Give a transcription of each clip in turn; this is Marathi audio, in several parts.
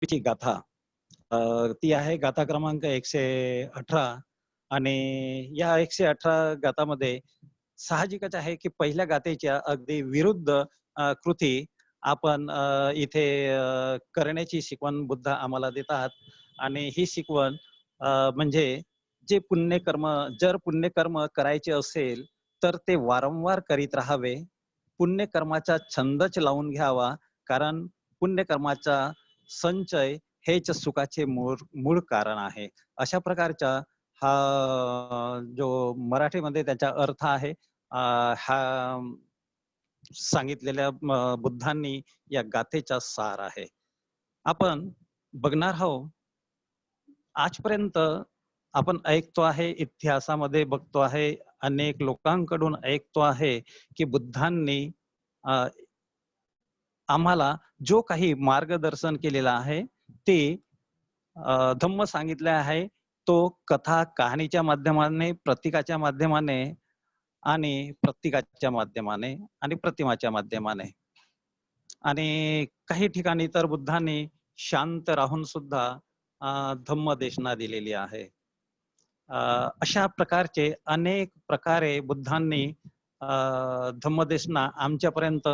ची गाथा ती आहे गाथा क्रमांक 118 आणि या 118 गाथामध्ये साहजिकच आहे की पहिल्या गाथेच्या अगदी विरुद्ध कृती आपण इथे करण्याची शिकवण बुद्ध आम्हाला देतात आणि ही शिकवण म्हणजे जे पुण्यकर्म जर पुण्यकर्म करायचे असेल तर ते वारंवार करीत राहावे. पुण्यकर्माचा छंदच लावून घ्यावा, कारण पुण्यकर्माचा संचय हेच सुखाचे मूळ मूळ कारण आहे. अशा प्रकारचा हा जो मराठीमध्ये त्याचा अर्थ आहे. हा सांगितलेल्या बुद्धांनी या गाथेचा सार आहे. आपण बघणार आहोत आजपर्यंत आपण ऐकतो आहे, इतिहासामध्ये बघतो आहे, अनेक लोकांकडून ऐकतो आहे की बुद्धांनी अ, आम्हाला जो काही मार्गदर्शन केलेलं आहे ते धम्म सांगितले आहे. तो कथा कहाणीच्या माध्यमाने, प्रतीकाच्या माध्यमाने आणि प्रतीकाच्या माध्यमाने आणि प्रतिमाच्या माध्यमाने आणि काही ठिकाणी तर बुद्धांनी शांत राहून सुद्धा धम्मदेशना दिलेली आहे. अशा प्रकारचे अनेक प्रकारे बुद्धांनी धम्मदेशना आमच्यापर्यंत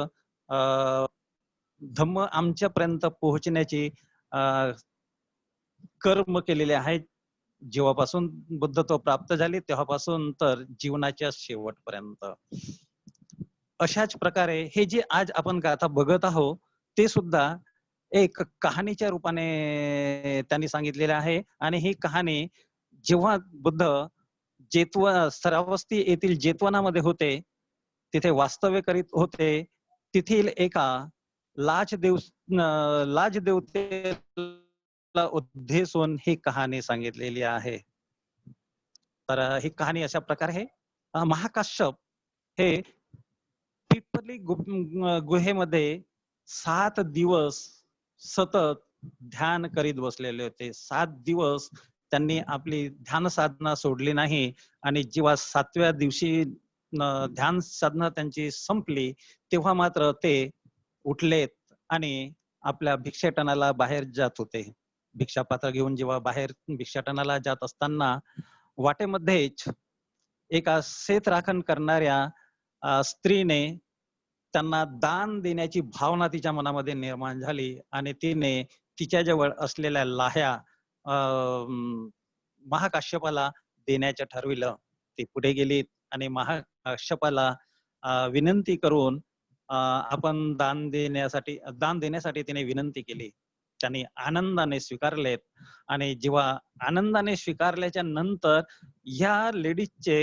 धम्म आमच्यापर्यंत पोहोचण्याची कर्म केलेले आहेत. जेव्हापासून बुद्धत्व प्राप्त झाले तेव्हापासून तर जीवनाच्या शेवटपर्यंत. अशाच प्रकारे हे जे आज आपण गाथा बघत आहोत ते सुद्धा एक कहाणीच्या रूपाने त्यांनी सांगितलेले आहे आणि ही कहाणी जेव्हा बुद्ध श्रावस्ती येथील जेतवनामध्ये होते, तिथे वास्तव्य करीत होते, तेथील एका लाज देवतेला उद्देशून ही कहाणी सांगितलेली आहे. तर ही कहाणी अशा प्रकारे आहे. महाकाश्यप हे पिपली गुहेमध्ये 7 दिवस सतत ध्यान करीत बसलेले होते. 7 दिवस त्यांनी आपली ध्यान साधना सोडली नाही आणि जेव्हा 7व्या दिवशी ध्यान साधना त्यांची संपली तेव्हा मात्र ते उठलेत आणि आपल्या भिक्षाटनाला बाहेर जात होते. भिक्षापात्र घेऊन जेव्हा बाहेर भिक्षाटनाला जात असताना वाटेमध्येच एका शेत राखण करणाऱ्या स्त्रीने त्यांना दान देण्याची भावना तिच्या मनामध्ये निर्माण झाली आणि तिने तिच्याजवळ असलेल्या लाह्या महाकाश्यपाला देण्याचं ठरविलं. ती पुढे गेली आणि महाकाश्यपाला विनंती करून आपण दान देण्यासाठी तिने विनंती केली. त्यांनी आनंदाने स्वीकारलेत आणि जेव्हा आनंदाने स्वीकारल्याच्या नंतर या लेडीजचे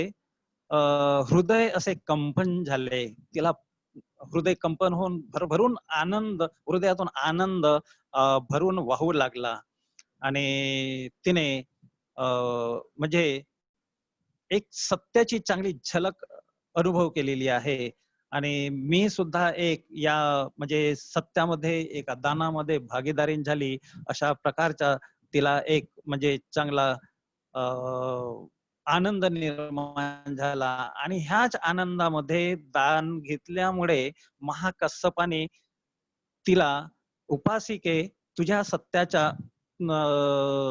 हृदय असे कंपन झाले. तिला हृदय कंपन होऊन भरभरून आनंद, हृदयातून आनंद भरून वाहू लागला आणि तिने म्हणजे एक सत्याची चांगली झलक अनुभव केलेली आहे. आणि मी सुद्धा एक या म्हणजे सत्यामध्ये एका दानामध्ये भागीदारी झाली. अशा प्रकारचा तिला एक म्हणजे चांगला आनंद निर्माण झाला आणि ह्याच आनंदामध्ये दान घेतल्यामुळे महाकश्यपाने तिला उपासिके तुझ्या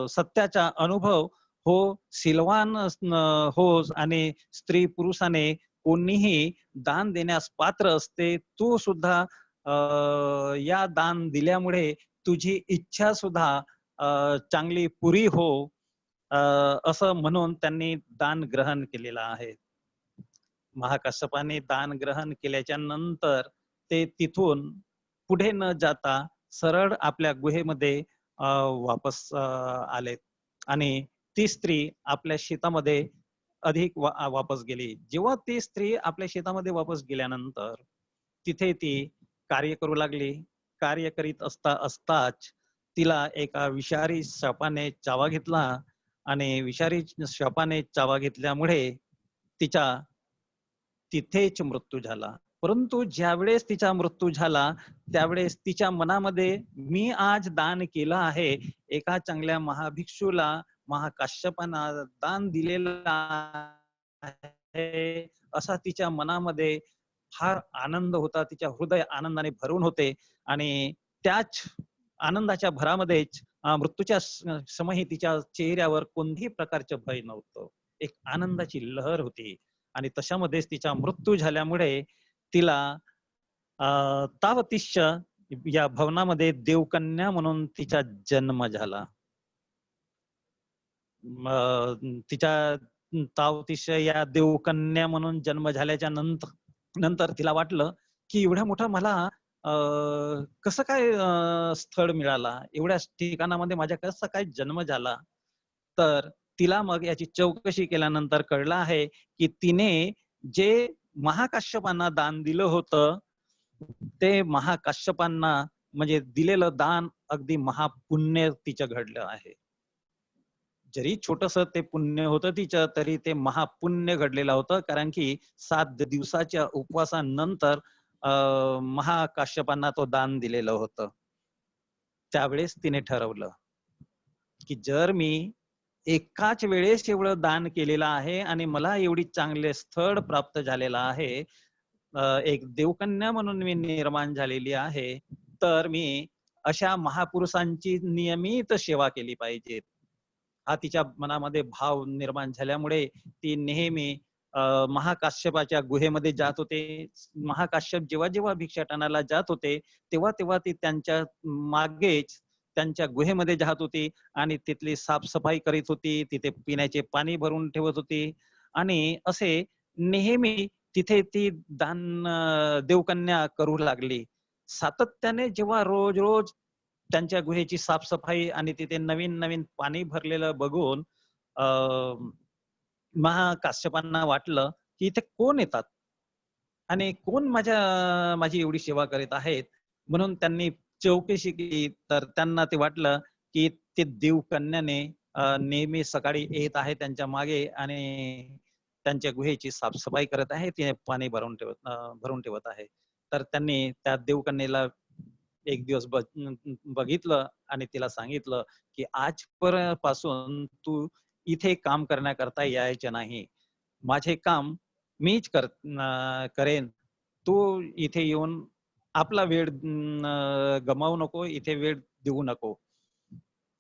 सत्याचा अनुभव हो, सिलवान होस आणि स्त्री पुरुषाने कोणीही दान देण्यास पात्र असते. तू सुद्धा या दान दिल्यामुळे तुझी इच्छा सुद्धा चांगली पुरी हो, असं म्हणून त्यांनी दान ग्रहण केलेलं आहे. महाकाश्यपाने दान ग्रहण केल्याच्या नंतर ते तिथून पुढे न जाता सरळ आपल्या गुहेमध्ये वापस आले आणि ती स्त्री आपल्या शेतामध्ये वापस गेली. जेव्हा ती स्त्री आपल्या शेतामध्ये वापस गेल्यानंतर तिथे ती कार्य करू लागली. कार्य करीत असताच तिला एका विषारी सापाने चावा घेतला आणि विषारी सापाने चावा घेतल्यामुळे तिचा तिथेच मृत्यू झाला. परंतु ज्यावेळेस तिचा मृत्यू झाला त्यावेळेस तिच्या मनामध्ये मी आज दान केलं आहे, एका चांगल्या महाभिक्षूला महाकाश्यपांना दान दिलेलं आहे, असा तिच्या मनामध्ये फार आनंद होता. तिच्या हृदय आनंदाने भरून होते आणि त्याच आनंदाच्या भरामध्येच मृत्यूच्या समयी तिच्या चेहऱ्यावर कोणत्याही प्रकारचं भय नव्हतं. एक आनंदाची लहर होती आणि तशामध्येच तिचा मृत्यू झाल्यामुळे तिला तावतिष्य या भवनामध्ये देवकन्या म्हणून तिचा जन्म झाला. तिच्या तावतिष्य या देवकन्या म्हणून जन्म झाल्याच्या नंतर नंतर तिला वाटलं की एवढ्या मोठा मला कसं काय स्थळ मिळाला, एवढ्या ठिकाणामध्ये माझ्या कसा काय जन्म झाला. तर तिला मग याची चौकशी केल्यानंतर कळलं आहे की तिने जे महाकाश्यपांना दान दिलं होतं ते महाकाश्यपांना म्हणजे दिलेलं दान अगदी महापुण्य तिचं घडलं आहे. जरी छोटस ते पुण्य होतं तिचं तरी ते महापुण्य घडलेलं होतं, कारण की 7 दिवसाच्या उपवासानंतर महाकाश्यपांना तो दान दिलेलं होतं. त्यावेळेस तिने ठरवलं की जर मी एकाच वेळेस एवढं दान केलेलं आहे आणि मला एवढी चांगले स्थळ प्राप्त झालेलं आहे, एक देवकन्या म्हणून मी निर्माण झालेली आहे, तर मी अशा महापुरुषांची नियमित सेवा केली पाहिजे. हा तिच्या मनामध्ये भाव निर्माण झाल्यामुळे ती नेहमी महाकाश्यपाच्या गुहेमध्ये जात होते. महाकाश्यप जेव्हा जेव्हा भिक्षाटनाला जात होते तेव्हा तेव्हा ती त्यांच्या मागेच त्यांच्या गुहेमध्ये जात होती आणि तिथली साफसफाई करीत होती, तिथे पिण्याचे पाणी भरून ठेवत होती आणि असे नेहमी तिथे ती दान देवकन्या करू लागली. सातत्याने जेव्हा रोज रोज त्यांच्या गुहेची साफसफाई आणि तिथे नवीन नवीन पाणी भरलेलं बघून महाकाश्यपांना वाटलं की इथे कोण येतात आणि कोण माझी एवढी सेवा करीत आहेत. म्हणून त्यांनी चौकशी केली तर त्यांना ते वाटलं की ते देवकन्याने नेहमी सकाळी येत आहे त्यांच्या मागे आणि त्यांच्या गुहेची साफसफाई करत आहे, ते पाणी भरून ठेवत आहे. तर त्यांनी त्या देवकन्येला एक दिवस बघितलं आणि तिला सांगितलं की आज पासून तू इथे काम करण्याकरता यायचे नाही. माझे काम मीच करेन. तू इथे येऊन आपला वेळ गमावू नको, इथे वेळ देऊ नको.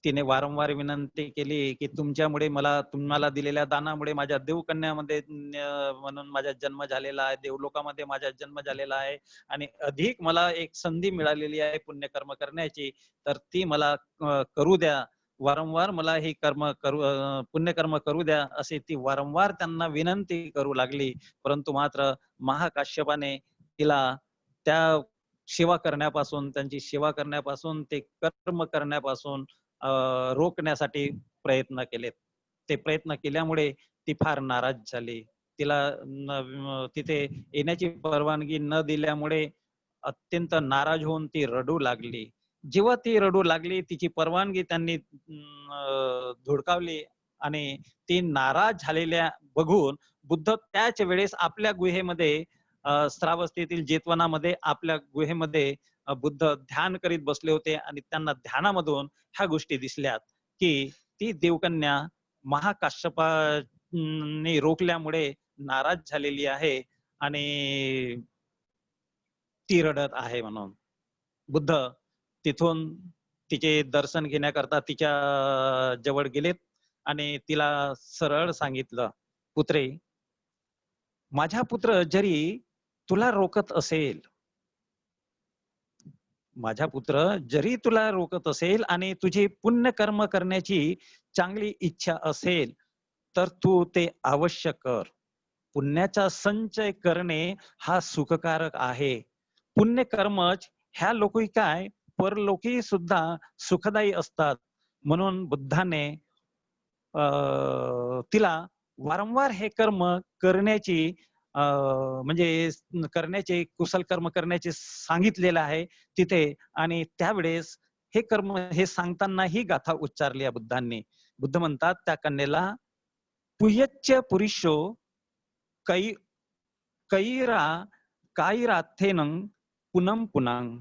तिने वारंवार विनंती केली की तुमच्यामुळे तुम्हाला दिलेल्या दानामुळे माझ्या देवकन्यामध्ये म्हणून माझा जन्म झालेला आहे, देवलोकामध्ये माझा जन्म झालेला आहे आणि अधिक मला एक संधी मिळालेली आहे पुण्यकर्म करण्याची, तर ती मला करू द्या. वारंवार मला हे पुण्यकर्म करू द्या असे ती वारंवार त्यांना विनंती करू लागली. परंतु मात्र महाकाश्यपाने तिला त्या त्यांची सेवा करण्यापासून ते कर्म करण्यापासून रोखण्यासाठी प्रयत्न केलेत. ते प्रयत्न केल्यामुळे ती फार नाराज झाली. तिला तिथे येण्याची परवानगी न दिल्यामुळे अत्यंत नाराज होऊन ती रडू लागली. जेव्हा ती रडू लागली तिची परवानगी त्यांनी धुडकावली आणि ती नाराज झालेल्या बघून बुद्ध त्याच वेळेस आपल्या गुहेमध्ये श्रावस्तीतील जेतवनामध्ये आपल्या गुहेमध्ये बुद्ध ध्यान करीत बसले होते आणि त्यांना ध्यानामधून ह्या गोष्टी दिसल्यात की ती देवकन्या महाकाश्यपाने रोखल्यामुळे नाराज झालेली आहे आणि ती रडत आहे म्हणून. बुद्ध तिथून तिचे दर्शन घेण्याकरता तिच्या जवळ गेलेत आणि तिला सरळ सांगितलं, पुत्रे, माझा पुत्र जरी तुला रोखत असेल, माझा पुत्र जरी तुला रोखत असेल आणि तुझी पुण्य कर्म करण्याची चांगली इच्छा असेल तर तू ते अवश्य कर. पुण्याचा संचय करणे हा सुखकारक आहे. पुण्यकर्मच ह्या लोकी काय परलोकी सुद्धा सुखदायी असतात. म्हणून बुद्धाने तिला वारंवार हे कर्म करण्याची म्हणजे करण्याचे कुशल कर्म करण्याचे सांगितलेलं आहे तिथे. आणि त्यावेळेस हे कर्म हे सांगताना ही गाथा उच्चारली आहे बुद्धांनी. बुद्ध म्हणतात त्या कन्येला, पुयच्च पुरुषो कै कैरा कायराथेनं पुनम पुनंग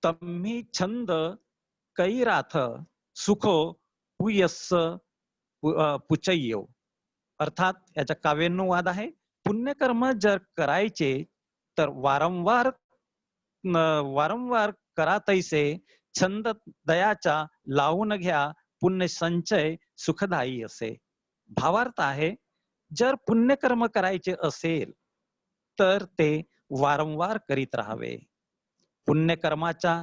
तम्ही छंद कैराथ सुखो पुयस्स पुचय्यो. अर्थात याचा काव्यानुवाद आहे, पुण्यकर्म जर करायचे तर वारंवार करा तैसे छंद दयाचा लावून घ्या, पुण्य संचय सुखदायी असे. भावार्थ आहे, जर पुण्यकर्म करायचे असेल तर ते वारंवार करीत राहावे. पुण्यकर्माचा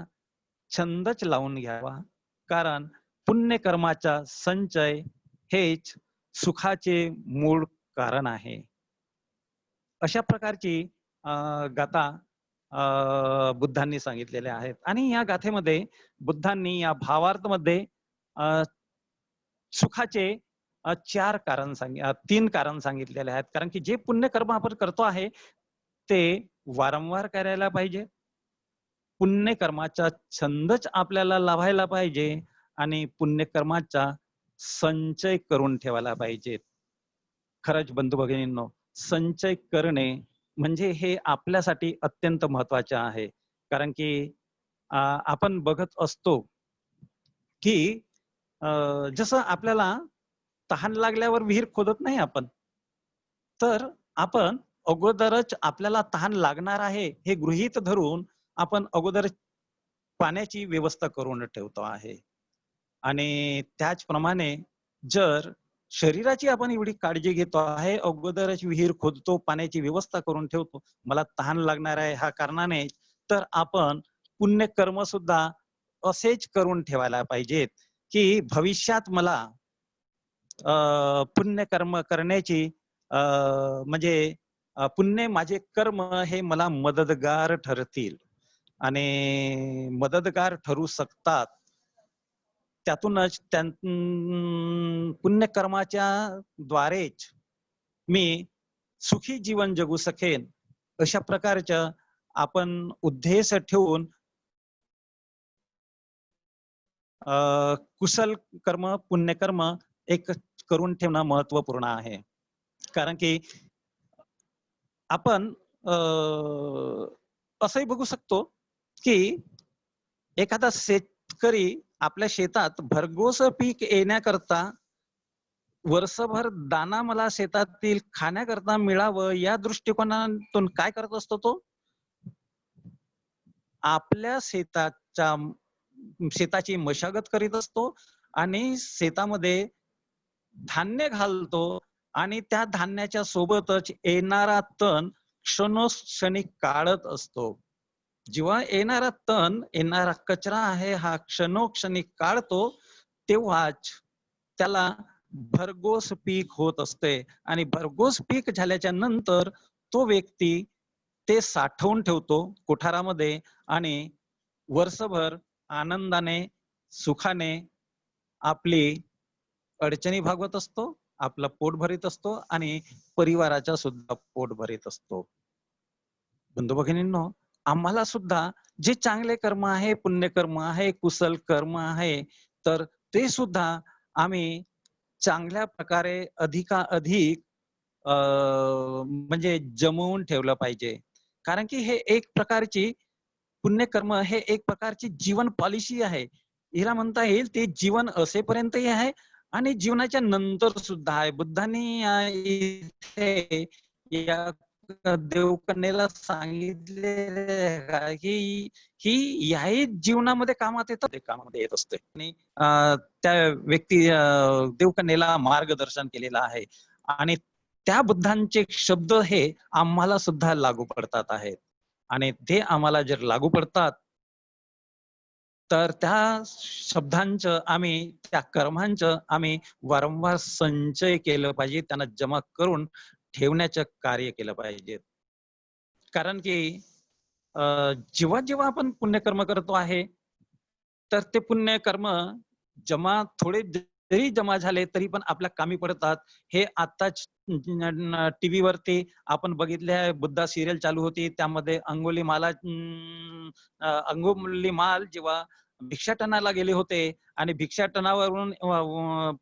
छंदच लावून घ्यावा, कारण पुण्यकर्माचा संचय हेच सुखाचे मूळ कारण आहे. अशा प्रकारची गाथा बुद्धांनी सांगितलेल्या आहेत आणि या गाथेमध्ये बुद्धांनी या भावार्थमध्ये अ, सुखाचे तीन कारण सांगितलेले आहेत. कारण की जे पुण्यकर्म आपण करतो आहे ते वारंवार करायला पाहिजे. पुण्यकर्माचा छंदच आपल्याला लावायला पाहिजे आणि पुण्यकर्माचा संचय करून ठेवायला पाहिजे. खरंच बंधू भगिनींनो, संचय करणे म्हणजे हे आपल्यासाठी अत्यंत महत्वाचे आहे. कारण की आपण बघत असतो की जसं आपल्याला तहान लागल्यावर विहीर खोदत नाही आपण, तर आपण अगोदरच आपल्याला तहान लागणार आहे हे गृहीत धरून आपण अगोदर पाण्याची व्यवस्था करून ठेवतो आहे. आणि त्याचप्रमाणे जर शरीराची आपण एवढी काळजी घेतो आहे, अगोदरच विहीर खोदतो, पाण्याची व्यवस्था करून ठेवतो, मला तहान लागणार आहे ह्या कारणाने, तर आपण पुण्यकर्म सुद्धा असेच करून ठेवायला पाहिजेत, की भविष्यात मला पुण्यकर्म करण्याची म्हणजे पुण्य माझे कर्म हे मला मदतगार ठरतील आणि मदतगार ठरू शकतात. त्यातूनच पुण्यकर्माच्या द्वारेच मी सुखी जीवन जगू शकेन. अशा प्रकारचं आपण उद्देश ठेवून कुशल कर्म, पुण्यकर्म एक करून ठेवणं महत्वपूर्ण आहे. कारण की आपण असंही बघू शकतो की एखादा शेतकरी आपल्या शेतात भरघोस पीक येण्याकरता वर्षभर दाना मला शेतातील खाण्याकरता मिळावं या दृष्टिकोनातून काय करत असतो तो? आपल्या शेताची मशागत करीत असतो आणि शेतामध्ये धान्य घालतो आणि त्या धान्याच्या सोबतच येणारा तण क्षणोक्षणी काढत असतो. जेव्हा येणारा तण, येणारा कचरा आहे हा क्षणोक्षणी काढतो, तेव्हाच त्याला भरघोस पीक होत असते आणि भरघोस पीक झाल्याच्या नंतर तो व्यक्ती ते साठवून ठेवतो कोठारामध्ये आणि वर्षभर आनंदाने, सुखाने आपली अडचणी भागवत असतो, आपलं पोट भरीत असतो आणि परिवाराचा सुद्धा पोट भरीत असतो. बंधू भगिनींनो, आम्हाला सुद्धा जे चांगले कर्म आहे, पुण्यकर्म आहे, कुशल कर्म आहे, तर ते सुद्धा आम्ही चांगल्या प्रकारे अधिकाधिक म्हणजे जमवून ठेवलं पाहिजे. कारण की हे एक प्रकारची पुण्यकर्म हे एक प्रकारची जीवन पॉलिसी आहे. हिला म्हणता येईल ते जीवन असेपर्यंतही आहे आणि जीवनाच्या नंतर सुद्धा आहे. बुद्धांनी इथे या देवकन्येला सांगितलेले आहे की ही याही जीवनामध्ये कामात येतात, ते कामामध्ये येत असते आणि त्या व्यक्ती देवकन्येला मार्गदर्शन केलेलं आहे आणि त्या बुद्धांचे शब्द हे आम्हाला सुद्धा लागू पडतात आहेत आणि ते आम्हाला जर लागू पडतात तर त्या शब्दांचं आम्ही, त्या कर्मांचं आम्ही वारंवार संचय केलं पाहिजे, त्यांना जमा करून ठेवण्याचं कार्य केलं पाहिजे. कारण की जेव्हा जेव्हा आपण पुण्यकर्म करतो आहे तर ते पुण्यकर्म थोडे जरी जमा झाले तरी पण आपल्या कामी पडतात. हे आताच टीव्ही वरती आपण बघितले आहे, बुद्धा सिरियल चालू होती, त्यामध्ये अंगुलीमाल जेव्हा भिक्षाटनाला गेले होते आणि भिक्षाटनावरून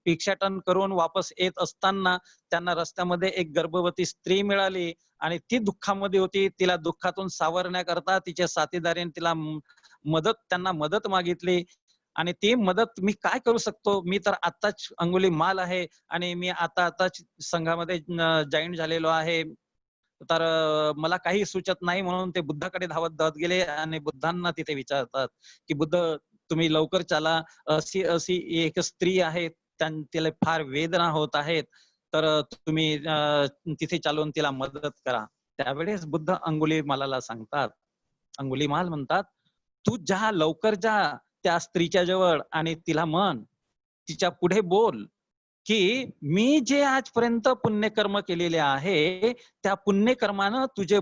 भिक्षाटन करून वापस येत असताना त्यांना रस्त्यामध्ये एक गर्भवती स्त्री मिळाली आणि ती दुःखामध्ये होती. तिला दुःखातून सावरण्याकरता तिच्या साथीदाराने त्यांना मदत मागितली आणि ती मदत मी काय करू शकतो, मी तर आताच अंगुलीमाल आहे आणि मी आताच संघामध्ये जॉईन झालेलो आहे, तर मला काही सुचत नाही, म्हणून ते बुद्धाकडे धावत धावत गेले आणि बुद्धांना तिथे विचारतात की बुद्ध, तुम्ही लवकर चला, अशी अशी एक स्त्री आहे, तिला फार वेदना होत आहेत, तर तुम्ही तिथे चालून तिला मदत करा. त्यावेळेस बुद्ध अंगुलीमालाला सांगतात, अंगुलीमाल म्हणतात, तू जा, लवकर जा त्या स्त्रीच्या जवळ आणि तिला म्हण, तिच्या पुढे बोल, की मी जे आजपर्यंत पुण्यकर्म केलेले आहे, त्या पुण्यकर्मानं तुझे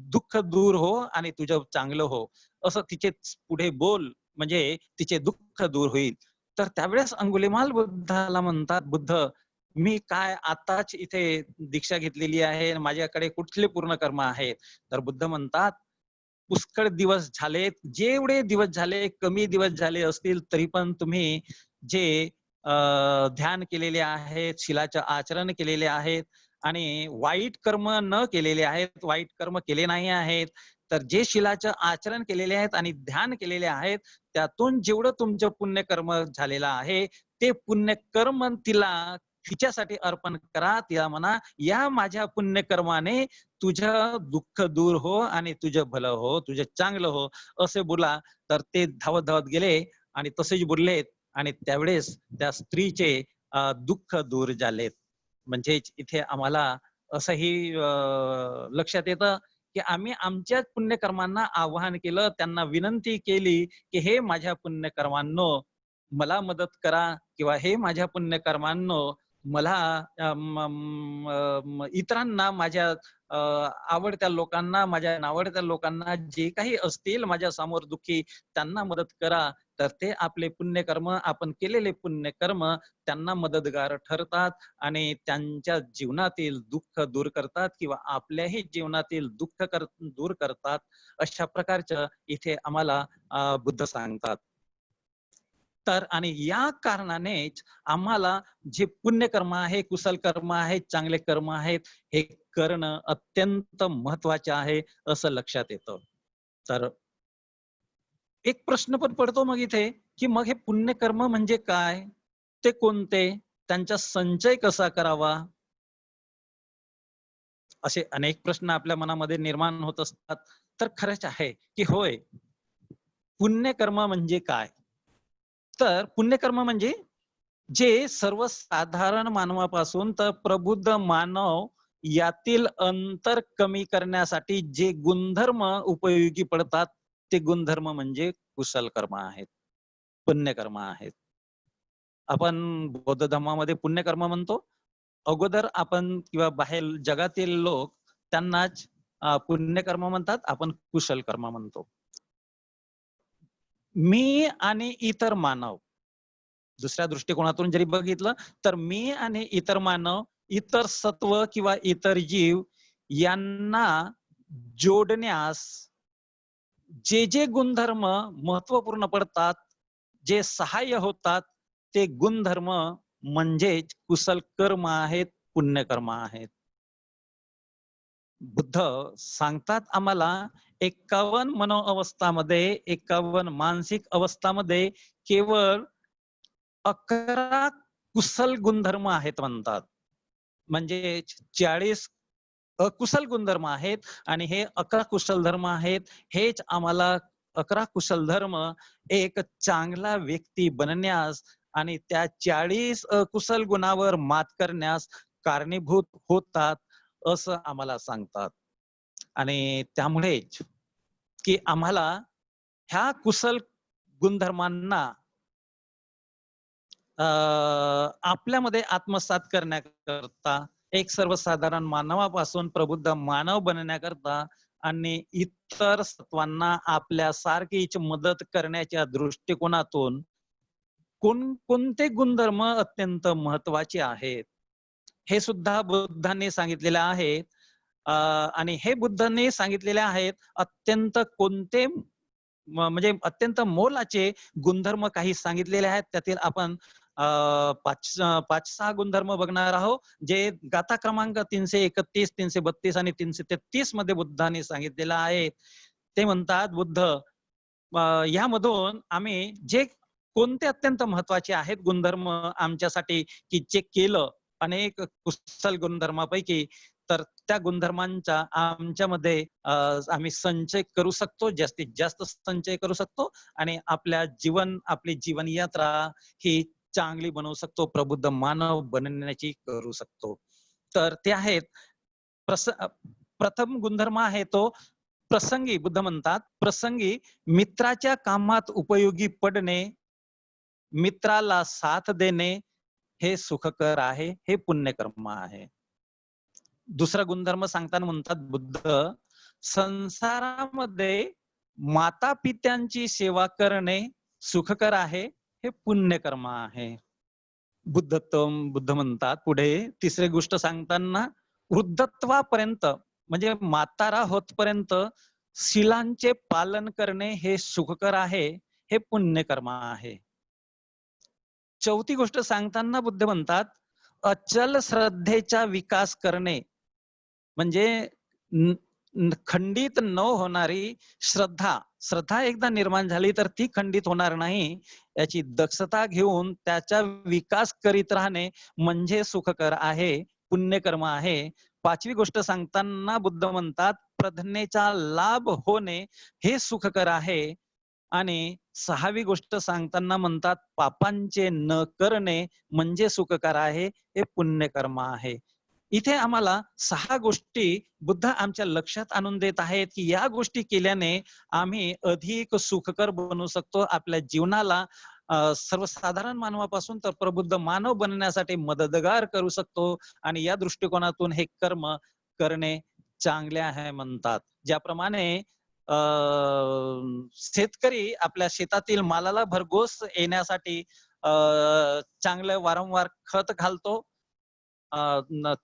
दुःख दूर हो आणि तुझं चांगलं हो. असं तिचे पुढे बोल, म्हणजे तिचे दुःख दूर होईल. तर त्यावेळेस अंगुलीमाल बुद्धाला म्हणतात, बुद्ध, मी काय आताच इथे दीक्षा घेतलेली आहे, माझ्याकडे कुठले पूर्ण कर्म आहेत? तर बुद्ध म्हणतात, पुष्कळ दिवस झालेत, जेवढे दिवस झाले, कमी दिवस झाले असतील, तरी पण तुम्ही जे ध्यान केलेले आहेत, शीलाचं आचरण केलेले आहेत आणि वाईट कर्म न केलेले आहेत, वाईट कर्म केले नाही आहेत, तर जे शीलाचं आचरण केलेले आहेत आणि ध्यान केलेले आहेत, त्यातून जेवढं तुमचं पुण्यकर्म झालेलं आहे, ते पुण्यकर्म तिच्यासाठी अर्पण करा. तिला म्हणा, या माझ्या पुण्यकर्माने तुझं दुःख दूर हो आणि तुझं भलं हो, तुझं चांगलं हो, असे बोला. तर ते धावत धावत गेले आणि तसेच बोललेत आणि त्यावेळेस त्या स्त्रीचे दुःख दूर झालेत. म्हणजे इथे आम्हाला असंही लक्षात येतं, की आम्ही आमच्याच पुण्यकर्मांना आवाहन केलं, त्यांना विनंती केली, की हे माझ्या पुण्यकर्मांनो मला मदत करा, किंवा हे माझ्या पुण्यकर्मांनो मला इतरांना, माझ्या आवडत्या लोकांना, माझ्या नावडत्या लोकांना, जे काही असतील माझ्या समोर दुःखी, त्यांना मदत करा. तर ते आपले पुण्यकर्म, आपण केलेले पुण्यकर्म त्यांना मदतगार ठरतात आणि त्यांच्या जीवनातील दुःख दूर करतात, किंवा आपल्याही जीवनातील दुःख दूर करतात. अशा प्रकारचं इथे आम्हाला बुद्ध सांगतात. तर आणि या कारणानेच आम्हाला जे पुण्यकर्म आहे, कुशल कर्म आहे, चांगले कर्म आहेत, हे करणं अत्यंत महत्वाचे आहे, असं लक्षात येतं. तर एक प्रश्न पण पडतो मग इथे, की मग हे पुण्यकर्म म्हणजे काय? ते कोणते? त्यांचा संचय कसा करावा? असे अनेक प्रश्न आपल्या मनामध्ये निर्माण होत असतात. तर खरंच आहे, की होय, पुण्यकर्म म्हणजे काय? तर पुण्यकर्म म्हणजे जे सर्वसाधारण मानवापासून तर प्रबुद्ध मानव यातील अंतर कमी करण्यासाठी जे गुणधर्म उपयोगी पडतात, ते गुणधर्म म्हणजे कुशल कर्म आहेत, पुण्यकर्म आहेत. आपण बौद्ध धर्मामध्ये पुण्यकर्म म्हणतो. अगोदर आपण किंवा बाहेर जगातील लोक त्यांनाच पुण्यकर्म म्हणतात, आपण कुशल कर्म म्हणतो. मी आणि इतर मानव, दुसऱ्या दृष्टिकोनातून जरी बघितलं, तर मी आणि इतर मानव, इतर सत्व किंवा इतर जीव यांना जोडण्यास जे जे गुणधर्म महत्वपूर्ण पडतात, जे सहाय्य होतात, ते गुणधर्म म्हणजेच कुशल कर्म आहेत, पुण्यकर्म आहेत. बुद्ध सांगतात आम्हाला, 51 मनोअवस्थामध्ये, 51 मानसिक अवस्थामध्ये केवळ 11 कुशल गुणधर्म आहेत म्हणतात. म्हणजे 40 अकुशल गुणधर्म आहेत आणि हे 11 कुशल धर्म आहेत. हेच आम्हाला 11 कुशल धर्म एक चांगला व्यक्ती बनण्यास आणि त्या 40 अकुशल गुणावर मात करण्यास कारणीभूत होतात, असं आम्हाला सांगतात. आणि त्यामुळेच की आम्हाला ह्या कुशल गुणधर्मांना आपल्यामध्ये आत्मसात करण्याकरता, एक सर्वसाधारण मानवापासून प्रबुद्ध मानव बनण्याकरता आणि इतर सत्वांना आपल्या सारखीच मदत करण्याच्या दृष्टिकोनातून कोणते गुणधर्म अत्यंत महत्वाचे आहेत, हे सुद्धा बुद्धांनी सांगितलेले आहेत. आणि हे बुद्धांनी सांगितलेले आहेत, अत्यंत कोणते म्हणजे अत्यंत मोलाचे गुणधर्म काही सांगितलेले आहेत. त्यातील आपण 5-6 गुणधर्म बघणार आहोत, जे गाथा क्रमांक 331, 332 आणि 333 मध्ये बुद्धांनी सांगितलेलं आहे. ते म्हणतात बुद्ध, यामधून आम्ही जे कोणते अत्यंत महत्वाचे आहेत गुणधर्म आमच्यासाठी, की जे केलं, अनेक कुशल गुणधर्मापैकी तर त्या गुणधर्मांचा आमच्यामध्ये आम्ही संचय करू शकतो, जास्तीत जास्त संचय करू शकतो आणि आपली जीवन यात्रा ही चांगली बनवू शकतो, प्रबुद्ध मानव बनण्याची करू शकतो. तर ते आहेत प्रथम गुणधर्म आहे तो प्रसंगी. बुद्ध म्हणतात प्रसंगी मित्राच्या कामात उपयोगी पडणे, मित्राला साथ देणे हे सुखकर आहे, हे पुण्यकर्म आहे. दुसरा गुणधर्म सांगताना म्हणतात बुद्ध, संसारामध्ये माता पित्यांची सेवा करणे सुखकर आहे, हे पुण्यकर्म आहे. बुद्ध म्हणतात पुढे तिसरी गोष्ट सांगताना, वृद्धत्वापर्यंत म्हणजे म्हातारा होतपर्यंत शिलांचे पालन करणे हे सुखकर आहे, हे पुण्यकर्म आहे. चौथी गोष्ट सांगताना बुद्ध म्हणतात, अचल श्रद्धेचा विकास करणे म्हणजे खंडित न होणारी श्रद्धा एकदा निर्माण झाली तर ती खंडित होणार नाही, याची दक्षता घेऊन त्याचा विकास करीत राहणे म्हणजे सुखकर आहे, पुण्यकर्म आहे. पाचवी गोष्ट सांगताना बुद्ध म्हणतात, प्रज्ञेचा लाभ होणे हे सुखकर आहे. आणि सहावी गोष्ट सांगताना म्हणतात, पापांचे न करणे म्हणजे सुखकर आहे, हे पुण्यकर्म आहे. इथे आम्हाला 6 गोष्टी बुद्ध आमच्या लक्षात आणून देत आहेत, की या गोष्टी केल्याने आम्ही अधिक सुखकर बनू शकतो. आपल्या जीवनाला सर्वसाधारण मानवापासून तर प्रबुद्ध मानव बनण्यासाठी मदतगार करू शकतो आणि या दृष्टिकोनातून हे कर्म करणे चांगले आहे म्हणतात. ज्याप्रमाणे शेतकरी आपल्या शेतातील मालाला भरघोस येण्यासाठी चांगलं वारंवार खत घालतो,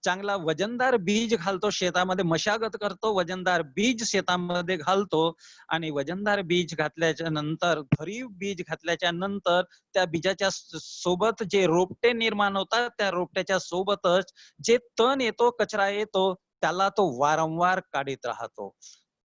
चांगला वजनदार बीज घालतो शेतामध्ये, मशागत करतो, वजनदार बीज शेतामध्ये घालतो आणि वजनदार बीज घातल्याच्या नंतर, भरीव बीज घातल्याच्या नंतर त्या बीजाच्या सोबत जे रोपटे निर्माण होतात, त्या रोपट्याच्या सोबतच जे तण येतो, कचरा येतो, त्याला तो वारंवार काढीत राहतो.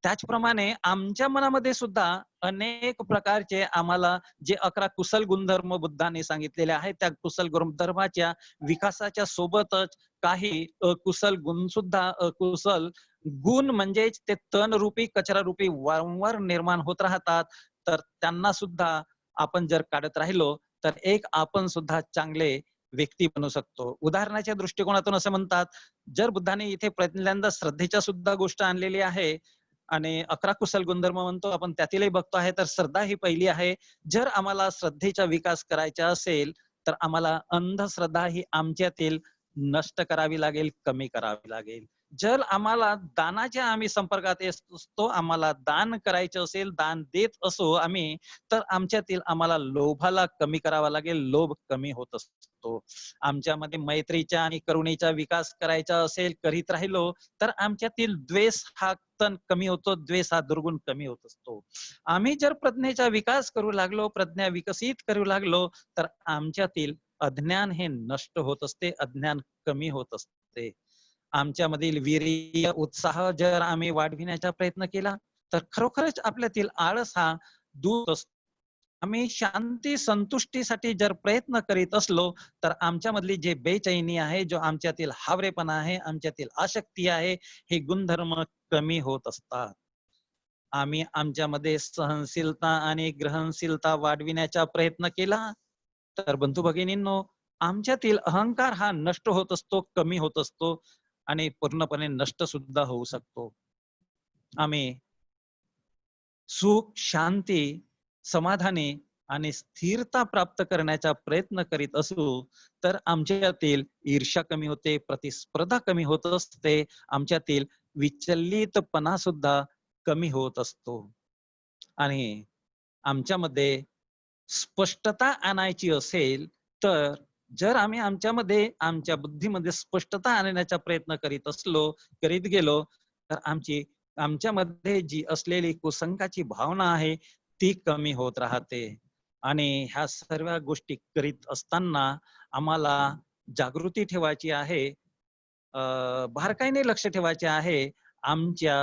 त्याचप्रमाणे आमच्या मनामध्ये सुद्धा अनेक प्रकारचे आम्हाला जे 11 कुशल गुणधर्म बुद्धाने सांगितलेले आहेत, त्या कुशल गुणधर्माच्या विकासाच्या सोबतच काही अकुशल गुण सुद्धा, अकुशल गुण म्हणजे ते तण रूपी, कचरा रूपी वारंवार निर्माण होत राहतात. तर त्यांना सुद्धा आपण जर काढत राहिलो तर एक आपण सुद्धा चांगले व्यक्ती बनू शकतो. उदाहरणाच्या दृष्टिकोनातून असं म्हणतात, जर बुद्धाने इथे पहिल्यांदा श्रद्धेच्या सुद्धा गोष्ट आणलेली आहे आणि 11 कुशल गुणधर्म म्हणतो आपण, त्यातीलही बघतो आहे तर श्रद्धा ही पहिली आहे. जर आम्हाला श्रद्धेचा विकास करायचा असेल तर आम्हाला अंधश्रद्धा ही आमच्यातील नष्ट करावी लागेल, कमी करावी लागेल. जर आम्हाला दानाच्या आम्ही संपर्कात असतो, आम्हाला दान करायचं असेल, दान देत असो आम्ही, तर आमच्यातील आम्हाला लोभाला कमी करावा लागेल, लोभ कमी होत असतो. आमच्यामध्ये मैत्रीचा आणि करुणेचा विकास करायचा असेल, करीत राहिलो तर आमच्यातील द्वेष हा तण कमी होतो, द्वेष हा दुर्गुण कमी होत असतो. आम्ही जर प्रज्ञेचा विकास करू लागलो, प्रज्ञा विकसित करू लागलो, तर आमच्यातील अज्ञान हे नष्ट होत असते, अज्ञान कमी होत असते. आमच्यामधील वीर्य, उत्साह जर आम्ही वाढविण्याचा प्रयत्न केला तर खरोखरच आपल्यातील आळस हा दूर असतो. आम्ही शांती संतुष्टीसाठी जर प्रयत्न करीत असलो तर आमच्यामधली जे बेचैनी आहे, जो आमच्यातील हावरेपणा आहे, आमच्यातील आसक्ती आहे, हे गुणधर्म कमी होत असतात. आम्ही आमच्यामध्ये सहनशीलता आणि ग्रहणशीलता वाढविण्याचा प्रयत्न केला तर बंधू भगिनींनो, आमच्यातील अहंकार हा नष्ट होत असतो, कमी होत असतो आणि पूर्णपणे नष्ट सुद्धा होऊ शकतो. आम्ही सुख, शांती, समाधानी आणि स्थिरता प्राप्त करण्याचा प्रयत्न करीत असू तर आमच्यातील ईर्ष्या कमी होते, प्रतिस्पर्धा कमी होत असते, आमच्यातील विचलितपणा सुद्धा कमी होत असतो आणि आमच्यामध्ये स्पष्टता आणायची असेल तर जर आम्ही आमच्यामध्ये, आमच्या बुद्धीमध्ये स्पष्टता आणण्याचा प्रयत्न करीत असलो, करीत गेलो तर आमच्यामध्ये जी असलेली कुसंगाची भावना आहे ती कमी होत राहते. आणि ह्या सर्व गोष्टी करीत असताना आम्हाला जागृती ठेवायची आहे, बारकाईने लक्ष ठेवायचे आहे आमच्या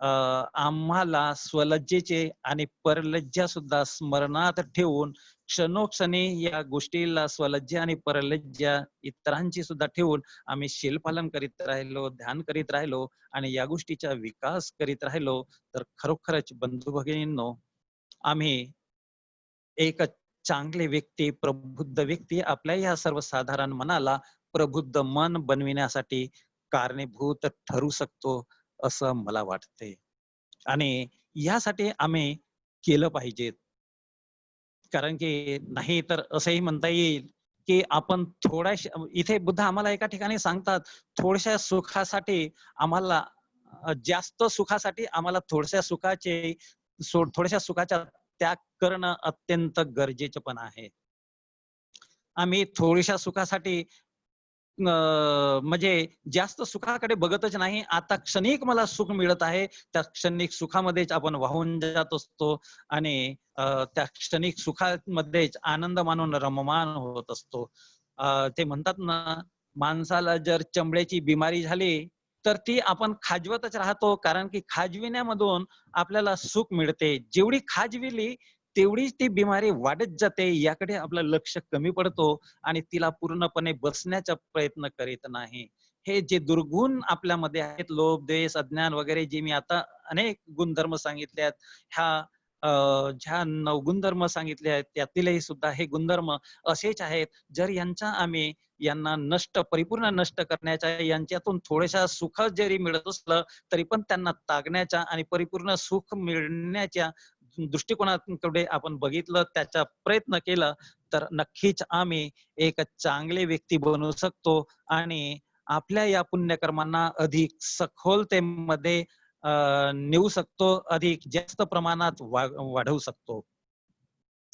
आम्हाला स्वलज्जेचे आणि परलज्जा सुद्धा स्मरणात ठेवून क्षणोक्षणी या गोष्टीला स्वलज्जा आणि परलज्जा इतरांची सुद्धा ठेवून आम्ही शीलपालन करीत राहिलो, ध्यान करीत राहिलो आणि या गोष्टीचा विकास करीत राहिलो, तर खरोखरच बंधू भगिनींनो, आम्ही एक चांगले व्यक्ती, प्रबुद्ध व्यक्ती आपल्या या सर्वसाधारण मनाला प्रबुद्ध मन बनविण्यासाठी कारणीभूत ठरू शकतो, असं मला वाटते. आणि यासाठी आम्ही केलं पाहिजे. कारण की नाही तर असंही म्हणता येईल, की आपण थोड्याशा इथे बुद्ध आम्हाला एका ठिकाणी सांगतात, थोड्याशा सुखासाठी आम्हाला जास्त सुखासाठी आम्हाला थोड्याशा सुखाचा त्याग करणं अत्यंत गरजेचं पण आहे. आम्ही थोड्याशा सुखासाठी म्हणजे जास्त सुखाकडे बघतच नाही. आता क्षणिक मला सुख मिळत आहे. त्या क्षणिक सुखामध्येच आपण वाहून जात असतो आणि त्या क्षणिक सुखामध्येच आनंद मानून रममाण होत असतो. ते म्हणतात ना, माणसाला जर चमड्याची बिमारी झाली, तर ती आपण खाजवतच राहतो. कारण की खाजविण्यामधून आपल्याला सुख मिळते. जेवढी खाजविली, तेवढीच ती बिमारी वाढत जाते. याकडे आपलं लक्ष कमी पडतो आणि तिला पूर्णपणे बसण्याचा प्रयत्न करीत नाही. हे जे दुर्गुण आपल्यामध्ये आहेत, लोभ, द्वेष, अज्ञान वगैरे जे मी आता अनेक गुणधर्म सांगितले आहेत, ह्या ज्या 9 गुणधर्म सांगितले आहेत, त्यातीलही सुद्धा हे गुणधर्म असेच आहेत. जर यांना परिपूर्ण नष्ट करण्याच्या, यांच्यातून थोड्याशा सुख जरी मिळत असलं, तरी पण त्यांना त्यागण्याच्या आणि परिपूर्ण सुख मिळण्याच्या दृष्टिकोनाकडे आपण बघितलं, त्याचा प्रयत्न केला, तर नक्कीच आम्ही एक चांगले व्यक्ती बनू शकतो आणि आपल्या या पुण्यकर्मांना अधिक सखोलतेमध्ये नेऊ शकतो, अधिक जास्त प्रमाणात वाढवू शकतो.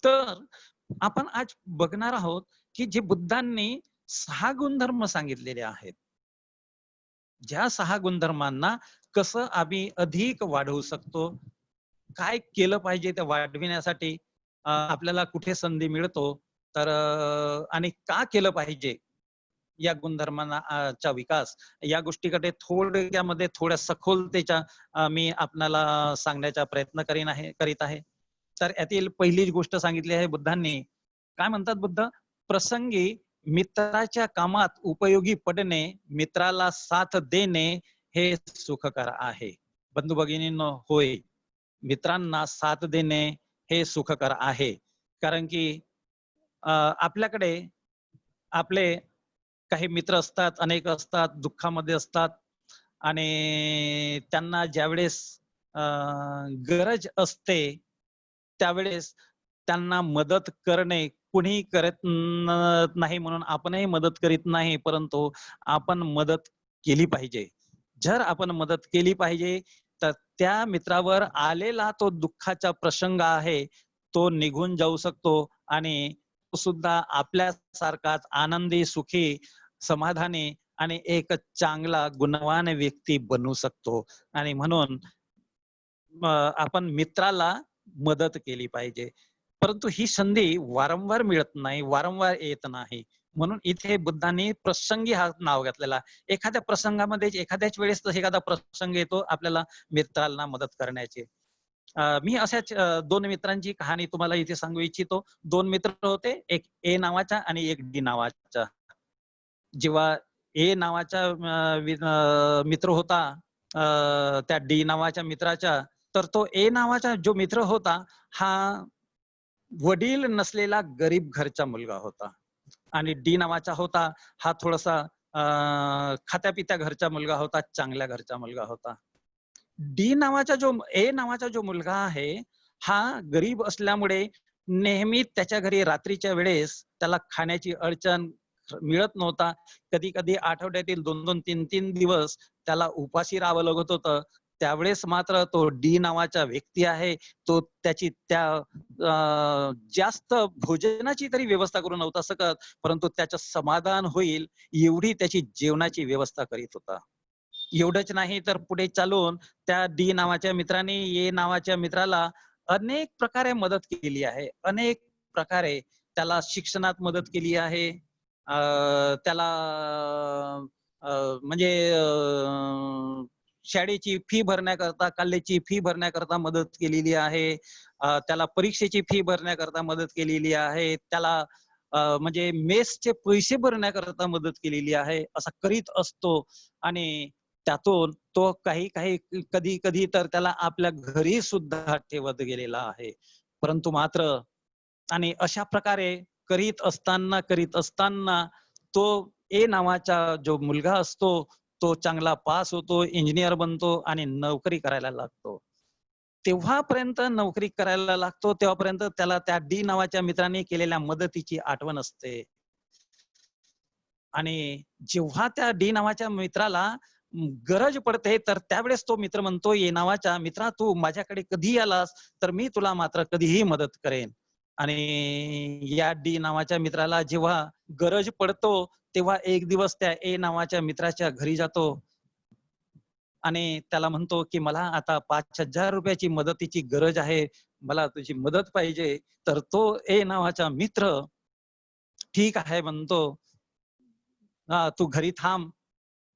तर आपण आज बघणार आहोत, की जे बुद्धांनी 6 गुणधर्म सांगितलेले आहेत. ज्या 6 गुणधर्मांना कसं आम्ही अधिक वाढवू शकतो, काय केलं पाहिजे त्या वाढविण्यासाठी, आपल्याला कुठे संधी मिळतो, तर आणि का केलं पाहिजे या गुणधर्मांना चा विकास, या गोष्टीकडे थोडक्यामध्ये थोड्या सखोलतेच्या मी आपल्याला सांगण्याचा प्रयत्न करीत आहे. तर यातील पहिलीच गोष्ट सांगितली आहे बुद्धांनी. काय म्हणतात बुद्ध? प्रसंगी मित्राच्या कामात उपयोगी पडणे, मित्राला साथ देणे हे सुखकर आहे. बंधू भगिनींनो, होय, मित्रांना साथ देणे हे सुखकर आहे. कारण की आपल्याकडे आपले काही मित्र असतात, अनेक असतात, दुःखामध्ये असतात आणि त्यांना ज्यावेळेस अ, गरज असते, त्यावेळेस त्यांना मदत करणे कुणीही करत नाही म्हणून आपणही मदत करीत नाही, परंतु आपण मदत केली पाहिजे. जर आपण मदत केली पाहिजे, तर त्या मित्रावर आलेला तो दुःखाचा प्रसंग आहे, तो निघून जाऊ शकतो आणि तो सुद्धा आपल्यासारखाच आनंदी, सुखी, समाधानी आणि एक चांगला गुणवान व्यक्ती बनू शकतो. आणि म्हणून आपण मित्राला मदत केली पाहिजे. परंतु ही संधी वारंवार मिळत नाही, वारंवार येत नाही. म्हणून इथे बुद्धांनी प्रसंगी हा नाव घातलेला. एखाद्या प्रसंगामध्ये एखाद्याच वेळेस एखादा प्रसंग येतो आपल्याला मित्राला मदत करण्याची. मी अशाच 2 मित्रांची कहाणी तुम्हाला इथे सांगू इच्छितो. 2 मित्र होते, एक ए नावाचा आणि एक डी नावाचा. जेव्हा ए नावाचा मित्र होता, त्या डी नावाच्या मित्राच्या, तर तो ए नावाचा जो मित्र होता, हा वडील नसलेला गरीब घरचा मुलगा होता आणि डी नावाचा होता, हा थोडासा खात्यापित्या घरचा मुलगा होता, चांगल्या घरचा मुलगा होता. ए नावाचा जो मुलगा आहे, हा गरीब असल्यामुळे नेहमी त्याच्या घरी रात्रीच्या वेळेस त्याला खाण्याची अडचण मिळत नव्हता. कधी-कधी आठवड्यातील 2-2, 3-3 दिवस त्याला उपाशी राहावं लागत होतं. त्यावेळेस मात्र तो डी नावाचा व्यक्ती आहे, तो त्याची जास्त भोजनाची तरी व्यवस्था करू नव्हता शकत, परंतु त्याचं समाधान होईल एवढी त्याची जेवणाची व्यवस्था करीत होता. एवढंच नाही तर पुढे चालून त्या डी नावाच्या मित्राने ए नावाच्या मित्राला अनेक प्रकारे मदत केली आहे. अनेक प्रकारे त्याला शिक्षणात मदत केली आहे. त्याला म्हणजे शाळेची फी भरण्याकरता, कॉलेजची फी भरण्याकरता मदत केलेली आहे. त्याला परीक्षेची फी भरण्याकरता मदत केलेली आहे. त्याला म्हणजे मेसचे पैसे भरण्याकरता मदत केलेली आहे. असा करीत असतो आणि त्यातून तो काही काही कधी कधी तर त्याला आपल्या घरी सुद्धा ठेवत गेलेला आहे. परंतु मात्र आणि अशा प्रकारे करीत असताना तो ए नावाचा जो मुलगा असतो तो चांगला पास होतो, इंजिनियर बनतो आणि नोकरी करायला लागतो. तेव्हापर्यंत नोकरी करायला लागतो तेव्हापर्यंत त्याला त्या डी नावाच्या मित्राने केलेल्या मदतीची आठवण असते. आणि जेव्हा त्या डी नावाच्या मित्राला गरज पडते तर त्यावेळेस तो मित्र म्हणतो ए नावाच्या मित्रा, तू माझ्याकडे कधी आलास तर मी तुला मात्र कधीही मदत करेन. आणि या डी नावाच्या मित्राला जेव्हा गरज पडतो तेव्हा एक दिवस त्या ए नावाच्या मित्राच्या घरी जातो आणि त्याला म्हणतो की मला आता 5,000 रुपयाची मदतीची गरज आहे, मला तुझी मदत पाहिजे. तर तो ए नावाचा मित्र ठीक आहे म्हणतो, तू घरी थांब,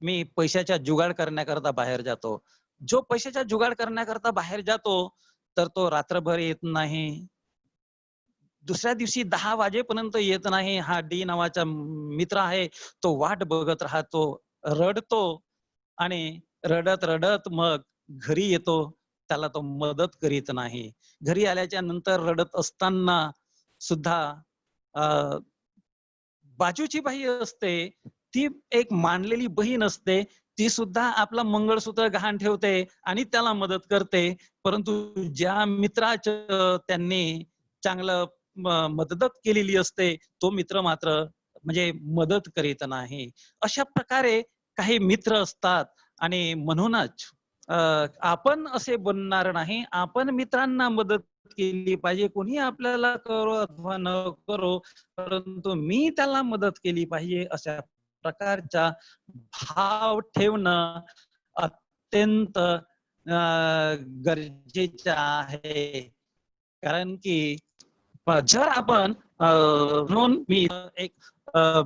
मी पैशाच्या जुगाड करण्याकरता बाहेर जातो. जो पैशाचा जुगाड करण्याकरता बाहेर जातो तर तो रात्रभर येत नाही. दुसऱ्या दिवशी 10 वाजेपर्यंत येत नाही. हा डी नावाचा मित्र आहे तो वाट बघत राहतो, रडतो आणि रडत रडत मग घरी येतो. त्याला तो मदत करीत नाही. घरी आल्याच्या नंतर रडत असताना सुद्धा बाजूची बाई असते, ती एक मानलेली बहीण असते, ती सुद्धा आपलं मंगळसूत्र गहाण ठेवते आणि त्याला मदत करते. परंतु ज्या मित्राचं त्यांनी चांगलं मदत केलेली असते, तो मित्र मात्र म्हणजे मदत करीत नाही. अशा प्रकारे काही मित्र असतात आणि म्हणूनच आपण असे बनणार नाही. आपण मित्रांना मदत केली पाहिजे. कोणी आपल्याला करो अथवा न करो, परंतु मी त्याला मदत केली पाहिजे अशा प्रकारचा भाव ठेवणं अत्यंत गरजेचं आहे. कारण की जर आपण म्हणून मी एक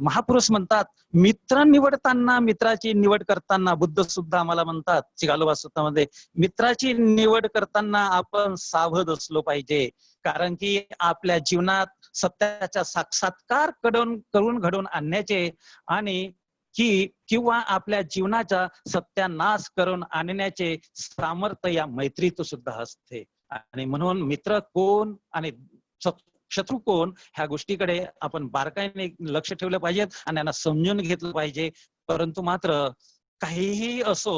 महापुरुष म्हणतात, मित्र निवडताना, मित्राची निवड करताना बुद्ध सुद्धा आम्हाला म्हणतात चिगालोबा सूत्रामध्ये, मित्राची निवड करताना आपण सावध असलो पाहिजे. कारण की आपल्या जीवनात सत्याचा साक्षात्कार करून घडवून आणण्याचे आणि किंवा आपल्या जीवनाचा सत्यानाश करून आणण्याचे सामर्थ्य या मैत्रीत सुद्धा असते. आणि म्हणून मित्र कोण आणि शत्रू कोण ह्या गोष्टीकडे आपण बारकाईने लक्ष ठेवलं पाहिजे आणि त्यांना समजून घेतलं पाहिजे. परंतु मात्र काहीही असो,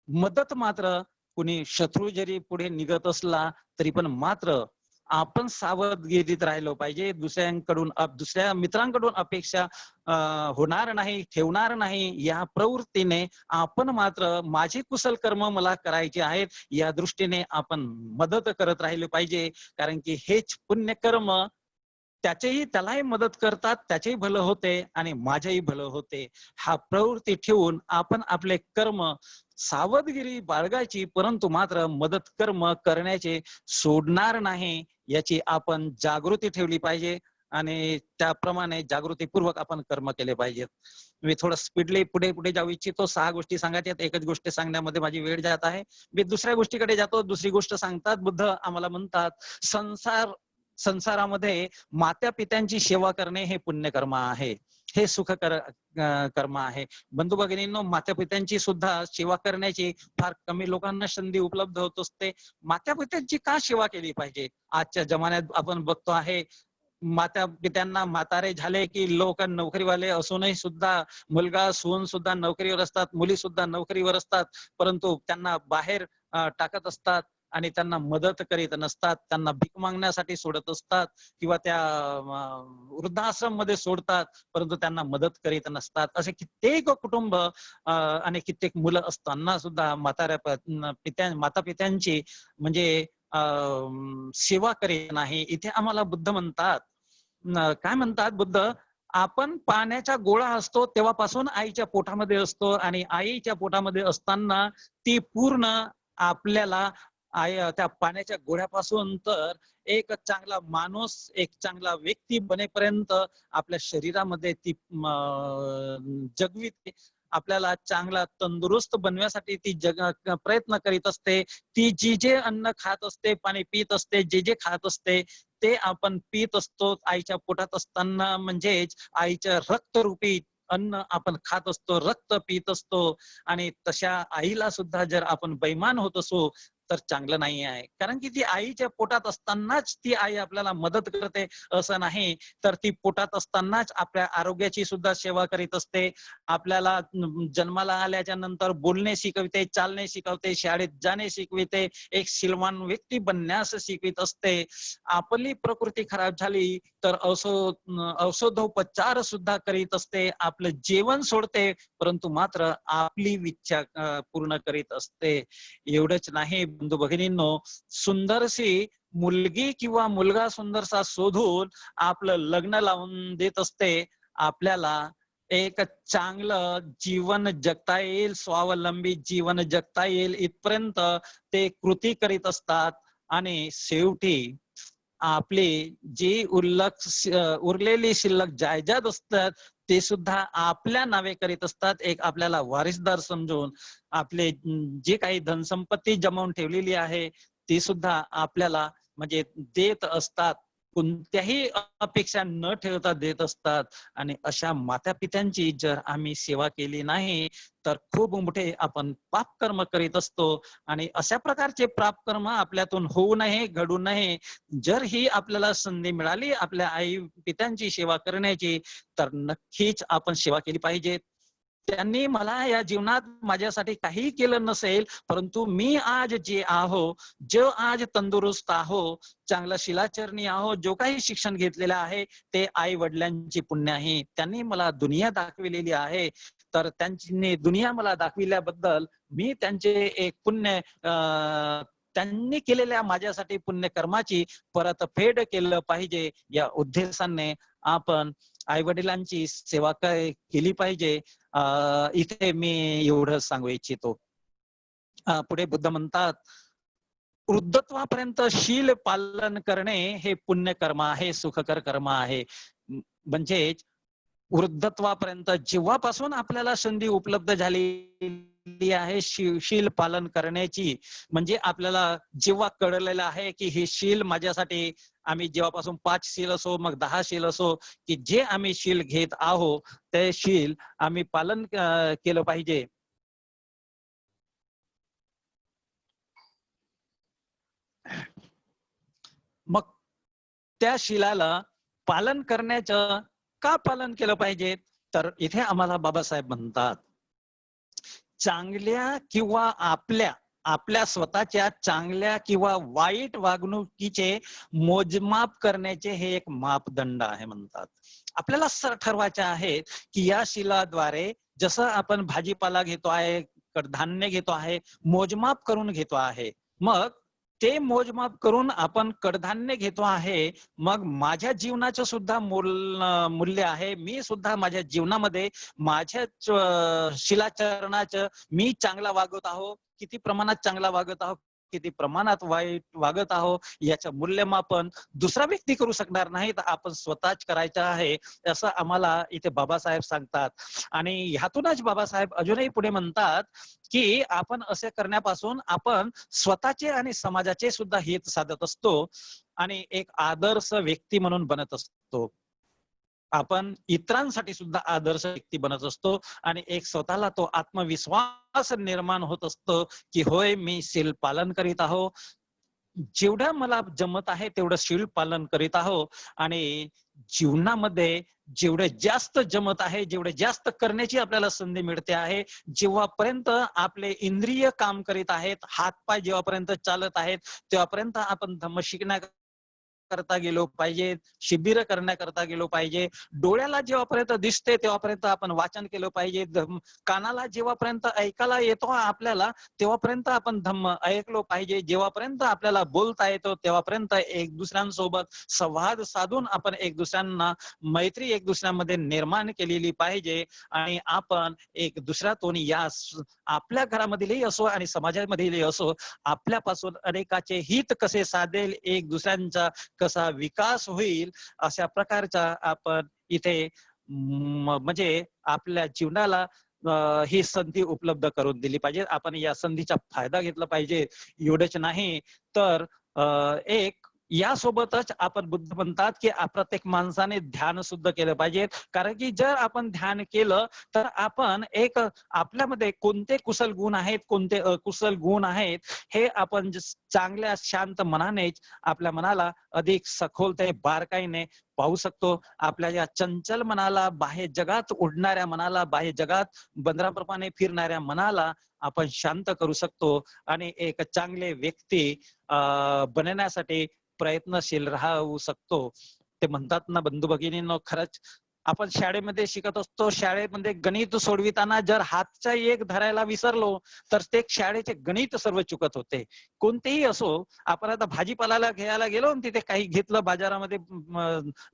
मदत मात्र कुणी शत्रू जरी पुढे निघत असला तरी पण मात्र आपण सावधगिरीत राहिलो पाहिजे. दुसऱ्या मित्रांकडून अपेक्षा होणार नाही, ठेवणार नाही. या प्रवृत्तीने आपण मात्र माझे कुशल कर्म मला करायचे आहेत या दृष्टीने आपण मदत करत राहिले पाहिजे. कारण की हेच पुण्यकर्म त्यालाही मदत करतात, त्याचेही भलं होते आणि माझेही भलं होते. हा प्रवृत्ती ठेवून आपण आपले कर्म सावधगिरी बाळगायची, परंतु मात्र मदत कर्म करण्याचे सोडणार नाही याची आपण जागृती ठेवली पाहिजे आणि त्याप्रमाणे जागृतीपूर्वक आपण कर्म केले पाहिजेत. मी थोडं स्पीडली पुढे पुढे जाऊ इच्छितो. 6 गोष्टी सांगायच्या, एकच गोष्ट सांगण्यामध्ये माझी वेळ जात आहे. मी दुसऱ्या गोष्टीकडे जातो. दुसरी गोष्ट सांगतात बुद्ध आम्हाला म्हणतात, संसारामध्ये मात्या पित्यांची सेवा करणे हे पुण्यकर्म आहे, हे सुखकर कर्म आहे. बंधू भगिनींनो, मात्या पित्यांची सुद्धा सेवा करण्याची फार कमी लोकांना संधी उपलब्ध होत असते. मात्या पित्यांची का सेवा केली पाहिजे? आजच्या जमान्यात आपण बघतो आहे, माता पित्यांना म्हातारे झाले की लोक नोकरीवाले असूनही सुद्धा, मुलगा सून सुद्धा नोकरीवर असतात, मुली सुद्धा नोकरीवर असतात, परंतु त्यांना बाहेर टाकत असतात आणि त्यांना मदत करीत नसतात. त्यांना भीक मागण्यासाठी सोडत असतात किंवा त्या वृद्धाश्रम मध्ये सोडतात, परंतु त्यांना मदत करीत नसतात. असे कित्येक कुटुंब आणि कित्येक मुलं असताना सुद्धा माता पित्यांची म्हणजे सेवा करीत नाही. इथे आम्हाला बुद्ध म्हणतात, काय म्हणतात बुद्ध, आपण पाण्याचा गोळा असतो तेव्हापासून आईच्या पोटामध्ये असतो आणि आईच्या पोटामध्ये असताना ती पूर्ण आपल्याला त्या पाण्याच्या गोळ्यापासून तर एक चांगला माणूस, एक चांगला व्यक्ती बनेपर्यंत आपल्या शरीरामध्ये ती जगविते आपल्याला चांगला तंदुरुस्त बनवण्यासाठी ती प्रयत्न करीत असते. ती जे अन्न खात असते, पाणी पित असते, जे खात असते ते आपण पित असतो आईच्या पोटात असताना, म्हणजेच आईच्या रक्तरूपी अन्न आपण खात असतो, रक्त पित असतो. आणि तशा आईला सुद्धा जर आपण बैमान होत असो तर चांगलं नाही आहे. कारण की ती आईच्या पोटात असतानाच ती आई आपल्याला मदत करते असं नाही, तर ती पोटात असतानाच आपल्या आरोग्याची सुद्धा सेवा करीत असते. आपल्याला जन्माला आल्याच्या नंतर बोलणे शिकवते, चालणे शिकवते, शाळेत जाणे शिकविते, एक शीलवान व्यक्ती बनण्यास शिकवित असते. आपली प्रकृती खराब झाली तर औषधोपचार सुद्धा करीत असते, आपलं जेवण सोडते, परंतु मात्र आपली इच्छा पूर्ण करीत असते. एवढंच नाही बंधू भगिनींनो, सुंदरशी मुलगी किंवा मुलगा सुंदरसा शोधून आपलं लग्न लावून देत असते. आपल्याला एक चांगलं जीवन जगता येईल, स्वावलंबी जीवन जगता येईल इथपर्यंत ते कृती करीत असतात. आणि शेवटी आपली जी उरलेली शिल्लक जायदाद असतात ते सुद्धा आपल्या नावे करीत असतात. एक आपल्याला वारिसदार समजून आपले जे काही धनसंपत्ती जमवून ठेवलेली आहे ती सुद्धा आपल्याला म्हणजे देत असतात. कोणत्याही अपेक्षा न ठेवता देत असतात. आणि अशा माता पित्यांची जर आम्ही सेवा केली नाही तर खूप मोठे आपण पाप कर्म करीत असतो. आणि अशा प्रकारचे पाप कर्म आपल्यातून होऊ नये, घडू नये. जर ही आपल्याला संधी मिळाली आपल्या आई पित्यांची सेवा करण्याची तर नक्कीच आपण सेवा केली पाहिजे. त्यांनी मला या जीवनात माझ्यासाठी काही केलं नसेल, परंतु मी आज जे आहो, जो आज तंदुरुस्त आहो, चांगला शिलाचरणी आहो, जो काही शिक्षण घेतलेलं आहे ते आई वडिलांची पुण्य आहे. त्यांनी मला दुनिया दाखविलेली आहे, तर त्यांनी दुनिया मला दाखविल्याबद्दल मी त्यांचे एक पुण्य त्यांनी केलेल्या माझ्यासाठी पुण्यकर्माची परतफेड केलं पाहिजे. या उद्देशाने आपण आई वडिलांची सेवा केली पाहिजे. इथे मी एवढं सांगू इच्छितो. पुढे बुद्ध म्हणतात, वृद्धत्वापर्यंत शील पालन करणे हे पुण्यकर्म आहे, सुखकर कर्म आहे. म्हणजे वृद्धत्वापर्यंत जेव्हापासून आपल्याला संधी उपलब्ध झालेली आहे शील पालन करण्याची, म्हणजे आपल्याला जेव्हा कळलेलं आहे की हे शील माझ्यासाठी, आम्ही जेव्हापासून 5 शील असो मग 10 शील असो, की जे आम्ही शील घेत आहो ते शील आम्ही पालन केलं पाहिजे. मग त्या शीलाला पालन करण्याचं का पालन केलं पाहिजे, तर इथे आम्हाला बाबासाहेब म्हणतात, चांगल्या किंवा आपल्या स्वतःच्या चांगल्या किंवा वाईट वागणुकीचे मोजमाप करण्याचे हे एक मापदंड आहे म्हणतात. आपल्याला ठरवायचे आहे की या शिलाद्वारे जसं आपण भाजीपाला घेतो आहे, कडधान्य घेतो आहे, मोजमाप करून घेतो आहे. मग ते मोजमाप करून आपण कडधान्य घेतो आहे, मग माझ्या जीवनाचं सुद्धा मूल्य आहे. मी सुद्धा माझ्या जीवनामध्ये माझ्या शिलाचरणाचं मी चांगला वागत आहो, किती प्रमाणात चांगला वागत आहो, किती प्रमाणात वाईट वागत आहो, याचं मूल्यमापन दुसरा व्यक्ती करू शकणार नाही, तर आपण स्वतःच करायचं आहे असं आम्हाला इथे बाबासाहेब सांगतात. आणि ह्यातूनच बाबासाहेब अजूनही पुढे म्हणतात की आपण असे करण्यापासून आपण स्वतःचे आणि समाजाचे सुद्धा हित साधत असतो आणि एक आदर्श व्यक्ती म्हणून बनत असतो. आपण इतरांसाठी सुद्धा आदर्श व्यक्ती बनत असतो आणि एक स्वतःला तो आत्मविश्वास निर्माण होत असतो की होय, मी शील पालन करीत आहो, जेवढं मला जमत आहे तेवढं शील पालन करीत आहो. आणि जीवनामध्ये जेवढे जास्त जमत आहे, जेवढे जास्त करण्याची आपल्याला संधी मिळते आहे, जेव्हापर्यंत आपले इंद्रिय काम करीत आहेत, हातपाय जेव्हापर्यंत चालत आहेत, तेव्हापर्यंत आपण धम्म शिकण्या करता गेलो पाहिजे, शिबिर करण्याकरता गेलो पाहिजे. डोळ्याला जेव्हापर्यंत दिसते तेव्हापर्यंत आपण वाचन केलं पाहिजे. कानाला जेव्हापर्यंत ऐकायला येतो आपल्याला तेव्हापर्यंत आपण धम्म ऐकलो पाहिजे. जेव्हापर्यंत आपल्याला बोलता येतो तेव्हापर्यंत एक दुसऱ्यांसोबत संवाद साधून आपण एक दुसऱ्यांना मैत्री एक दुसऱ्यामध्ये निर्माण केलेली पाहिजे. आणि आपण एक दुसऱ्यातून या आपल्या घरामधीलही असो आणि समाजामधीलही असो, आपल्यापासून अनेकाचे हित कसे साधेल, एक दुसऱ्यांचा कसा विकास होईल, अशा प्रकारचा आपण इथे म्हणजे आपल्या जीवनाला ही संधी उपलब्ध करून दिली पाहिजे. आपण या संधीचा फायदा घेतला पाहिजे. एवढंच नाही तर एक यासोबतच आपण बुद्ध म्हणतात की प्रत्येक माणसाने ध्यान सुद्धा केलं पाहिजे. कारण की जर आपण ध्यान केलं तर आपण एक आपल्यामध्ये कोणते कुशल गुण आहेत, कोणते अकुशल गुण आहेत, हे आपण चांगल्या शांत मनाने आपल्या मनाला अधिक सखोलते बारकाईने पाहू शकतो. आपल्या या चंचल मनाला, बाह्य जगात उडणाऱ्या मनाला, बाह्य जगात बंदराप्रमाणे फिरणाऱ्या मनाला आपण शांत करू शकतो आणि एक चांगले व्यक्ती बनण्यासाठी प्रयत्नशील राहू शकतो. ते म्हणतात ना बंधू भगिनींनो, खरंच आपण शाळेमध्ये शिकत असतो, शाळेमध्ये गणित सोडविताना जर हातचा एक धरायला विसरलो तर ते शाळेचे गणित सर्व चुकत होते. कोणतेही असो, आपण आता भाजीपाला घ्यायला गेलो तिथे काही घेतलं बाजारामध्ये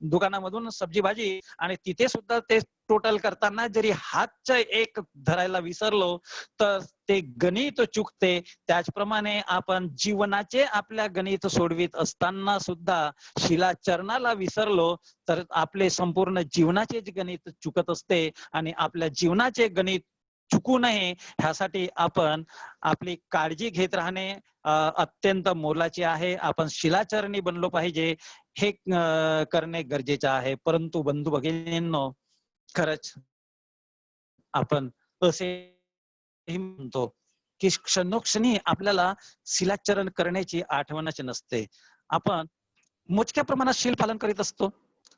दुकानामधून सब्जी भाजी आणि तिथे सुद्धा ते टोटल करताना जरी हातचा एक धरायला विसरलो तर ते गणित चुकते. त्याचप्रमाणे आपण जीवनाचे आपल्या गणित सोडवित असताना सुद्धा शिलाचरणाला विसरलो तर आपले संपूर्ण जीवनाचे गणित चुकत असते आणि आपल्या जीवनाचे गणित चुकू नये ह्यासाठी आपण आपली काळजी घेत राहणे अत्यंत मोलाचे आहे. आपण शिलाचरणी बनलो पाहिजे हे करणे गरजेचे आहे. परंतु बंधू भगिनींनो, खरंच आपण असेही म्हणतो की क्षणोक्षणी आपल्याला शिलाचरण करण्याची आठवणच नसते. आपण मोजक्या प्रमाणात शील पालन करीत असतो.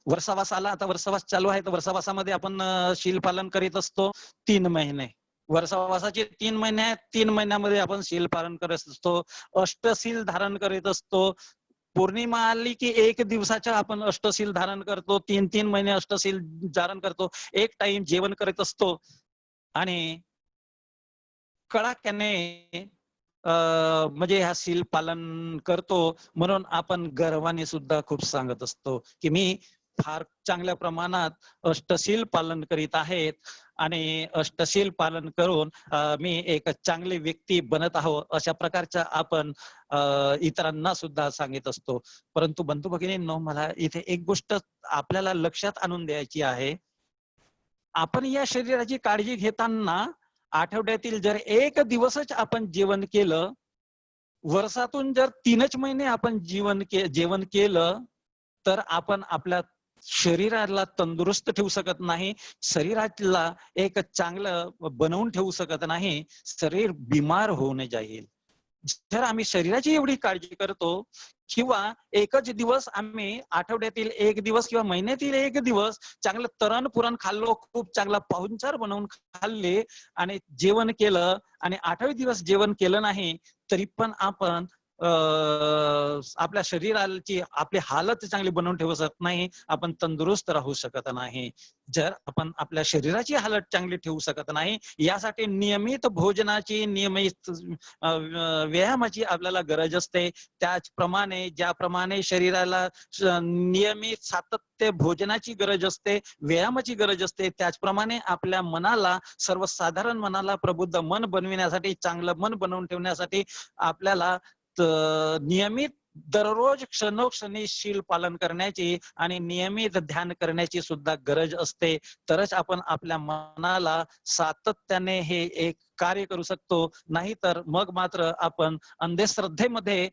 वर्षावास आला, आता वर्षावास चालू आहे तर वर्षावासामध्ये आपण शील पालन करीत असतो 3 महिने. वर्षावासाचे 3 महिने आहेत, 3 महिन्यामध्ये आपण शील पालन करत असतो. अष्टशील धारण करीत असतो. पौर्णिमा आली की 1 दिवसाच्या आपण अष्टशील धारण करतो. 3 महिने अष्टशील धारण करतो. एक टाइम जेवण करत असतो आणि कडाक्याने म्हणजे ह्या शील पालन करतो. म्हणून आपण गर्वाने सुद्धा खूप सांगत असतो की मी फार चांगल्या प्रमाणात अष्टशील पालन करीत आहेत आणि अष्टशील पालन करून मी एक चांगली व्यक्ती बनत आहोत अशा प्रकारच्या आपण इतरांना सुद्धा सांगत असतो. परंतु बंधू भगिनींनो, मला इथे एक गोष्ट आपल्याला लक्षात आणून द्यायची आहे. आपण या शरीराची काळजी घेताना आठवड्यातील जर 1 दिवसच आपण जेवण केलं, वर्षातून जर 3च महिने आपण जेवण केलं तर आपण आपल्या शरीराला तंदुरुस्त ठेवू शकत नाही. शरीराला एक चांगलं बनवून ठेवू शकत नाही. शरीर बिमार होऊन जाईल. जर आम्ही शरीराची एवढी काळजी करतो किंवा एकच दिवस आम्ही आठवड्यातील 1 दिवस किंवा महिन्यातील 1 दिवस चांगलं तरण पुरण खाल्लो, खूप चांगला पाहुणचार बनवून खाल्ले आणि जेवण केलं आणि 8वे दिवस जेवण केलं नाही तरी पण आपण आपल्या शरीराची आपली हालत चांगली बनवून ठेवू शकत नाही. आपण तंदुरुस्त राहू शकत नाही. जर आपण आपल्या शरीराची हालत चांगली ठेवू शकत नाही, यासाठी नियमित भोजनाची, नियमित व्यायामाची आपल्याला गरज असते. त्याचप्रमाणे ज्याप्रमाणे शरीराला नियमित सातत्य भोजनाची गरज असते, व्यायामाची गरज असते, त्याचप्रमाणे आपल्या मनाला, सर्वसाधारण मनाला प्रबुद्ध मन बनविण्यासाठी, चांगलं मन बनवून ठेवण्यासाठी आपल्याला नियमित दररोज क्षणोक्षणी शील पालन करण्याची आणि नियमित ध्यान करण्याची सुद्धा गरज असते. तरच आपण आपल्या मनाला सातत्याने हे एक कार्य करू शकतो. नाहीतर मग मात्र आपण अंधश्रद्धेमध्ये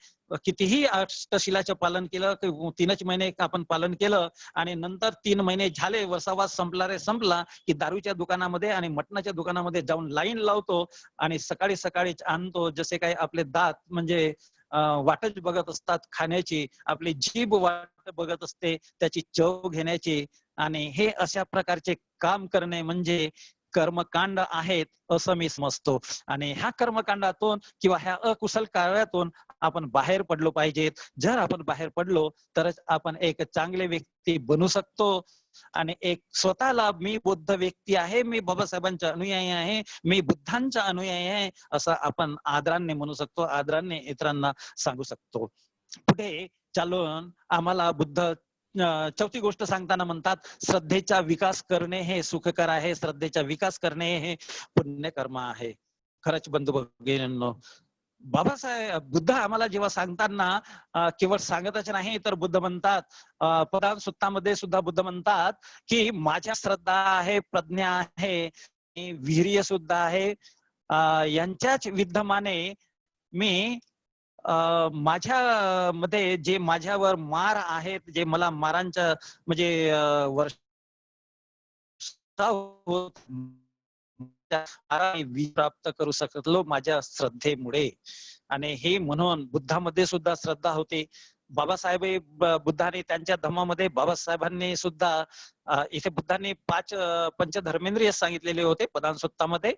कितीही अष्टशिलाचं पालन केलं, 3च महिने आपण पालन केलं आणि नंतर 3 महिने झाले, वर्षावास संपला की दारूच्या दुकानामध्ये आणि मटणाच्या दुकानामध्ये जाऊन लाईन लावतो आणि सकाळी सकाळीच आणतो. जसे काही आपले दात म्हणजे वाटच बघत असतात खाण्याची, आपली जीभ वाट बघत असते त्याची चव घेण्याची, आणि हे अशा प्रकारचे काम करणे म्हणजे कर्मकांड आहेत असं मी समजतो. आणि ह्या कर्मकांडातून किंवा ह्या अकुशल कार्यातून आपण बाहेर पडलो पाहिजेत. जर आपण बाहेर पडलो तरच आपण एक चांगले व्यक्ती बनू शकतो आणि एक स्वतःला मी बुद्ध व्यक्ती आहे, मी बाबासाहेबांचा अनुयायी आहे, मी बुद्धांचा अनुयायी आहे असं आपण आदराने म्हणू शकतो, आदराने इतरांना सांगू शकतो. पुढे चालून आम्हाला बुद्ध चौथी गोष्ट सांगताना म्हणतात, श्रद्धेचा विकास करणे हे सुखकर आहे, श्रद्धेचा विकास करणे हे पुण्यकर्म आहे. खरंच बंधू भगिनींनो, बाबासाहेब बुद्ध आम्हाला जेव्हा सांगताना केवळ सांगतच नाही तर बुद्ध म्हणतात, पदान सुत्तामध्ये सुद्धा बुद्ध म्हणतात की माझ्या श्रद्धा आहे, प्रज्ञा आहे वीर्य सुद्धा आहे. यांच्याच विद्यमाने मी माझ्या मध्ये जे माझ्यावर मार आहेत, जे मला मारांच्या म्हणजे वर्षाव होत प्राप्त करू शकलो माझ्या श्रद्धेमुळे. आणि हे म्हणून बुद्धामध्ये सुद्धा श्रद्धा होती. बाबासाहेब बुद्धाने त्यांच्या धम्मामध्ये बाबासाहेबांनी सुद्धा इथे बुद्धांनी 5 पंचधर्मेंद्रिय सांगितलेले होते पदांसुत्तामध्ये.